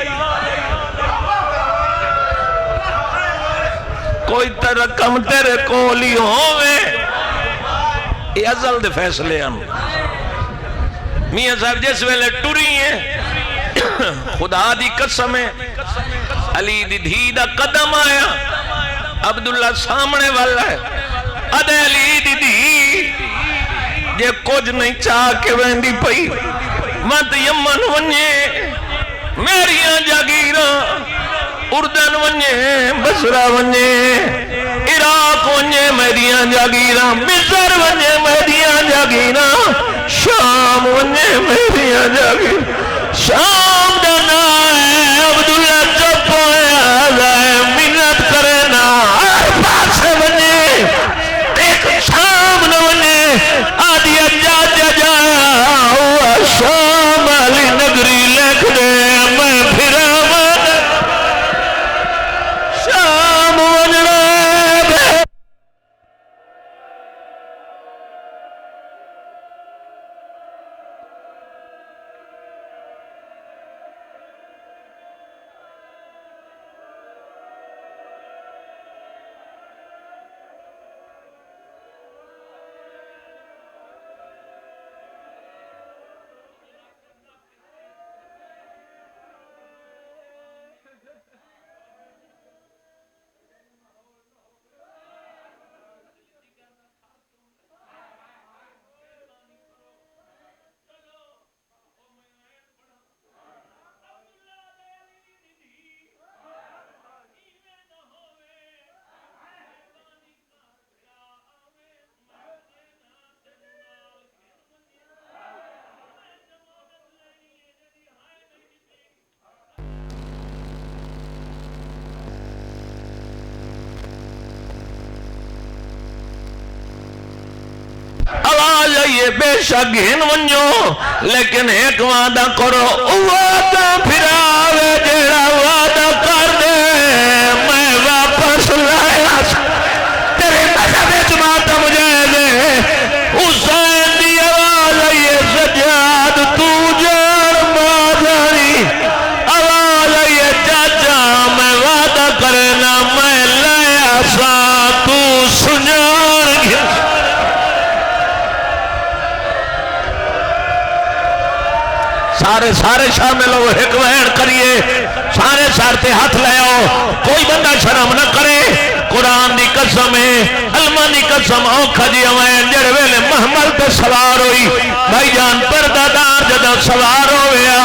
کوئی رقم تیرے کولی ہوئے یہ ازل دے فیصلے ہم میاں صاحب جس ویلے ٹوری ہیں خدا دی قسم ہے علی دی دھی دا قدم آیا عبداللہ سامنے والا ہے ادھے علی دی دھی جے کچھ نہیں چاہ کے ویندی پئی مت یمن ونجے میریاں جاگیراں اردن ونجے بصرہ ونجے عراق ونجے میریاں جاگیراں مصر ونجے میریاں جاگیراں شام ونجے میریاں جاگیراں شام دنا ہے عبداللہ چپ ہویا ہے منت کرنا ہر پاس ونجے ایک شام نہ ونجے آدھی جا ہوا شام علی نگری لکھ دے میں پھرا آواز آئیے بے شک ہن ونجو لیکن ایک وعدہ کرو وعدہ پھراوے جیڑا وعدہ کر دے میں واپس لایا تیرے مذہب جماعت مجھے دے حسین دی آواز آئیے سجاد تو جان مادری آواز آئیے چاچا میں وعدہ کرنا میں لایا سا تو سنجان گیا سارے شامل ہو ایک وین کریے سارے سارتے ہاتھ لے آؤ کوئی بندہ شرم نہ کرے قرآن دی قسم ہے علماء دی قسم اوکھا جی وین جڑے ویلے محمل تے سوار ہوئی بھائی جان پردہ دار جدہ سوار ہویا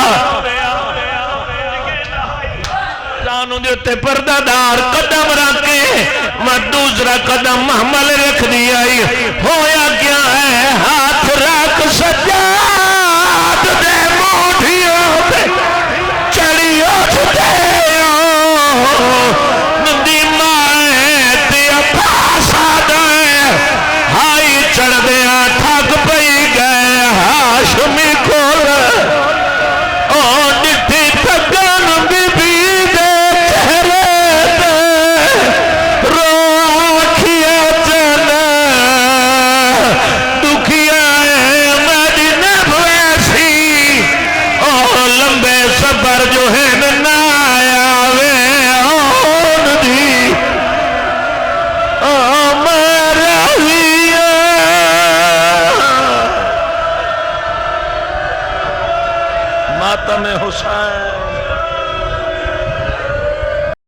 جانو دیتے پردہ دار قدم رکھے میں دوسرا قدم محمل رکھ دیا ہویا کیا ہے ہاتھ رکھ سجاد دے چڑی اٹھتے ندی مائے تیا پاسا دے ہائی چڑھ دیا تھک پئی گئے ہاشمی کھول او ڈٹھی تگن بی بی دے چہرے دے رو آکھیا چلے پر جو ہے نہ آوے آن دی ماتم حسین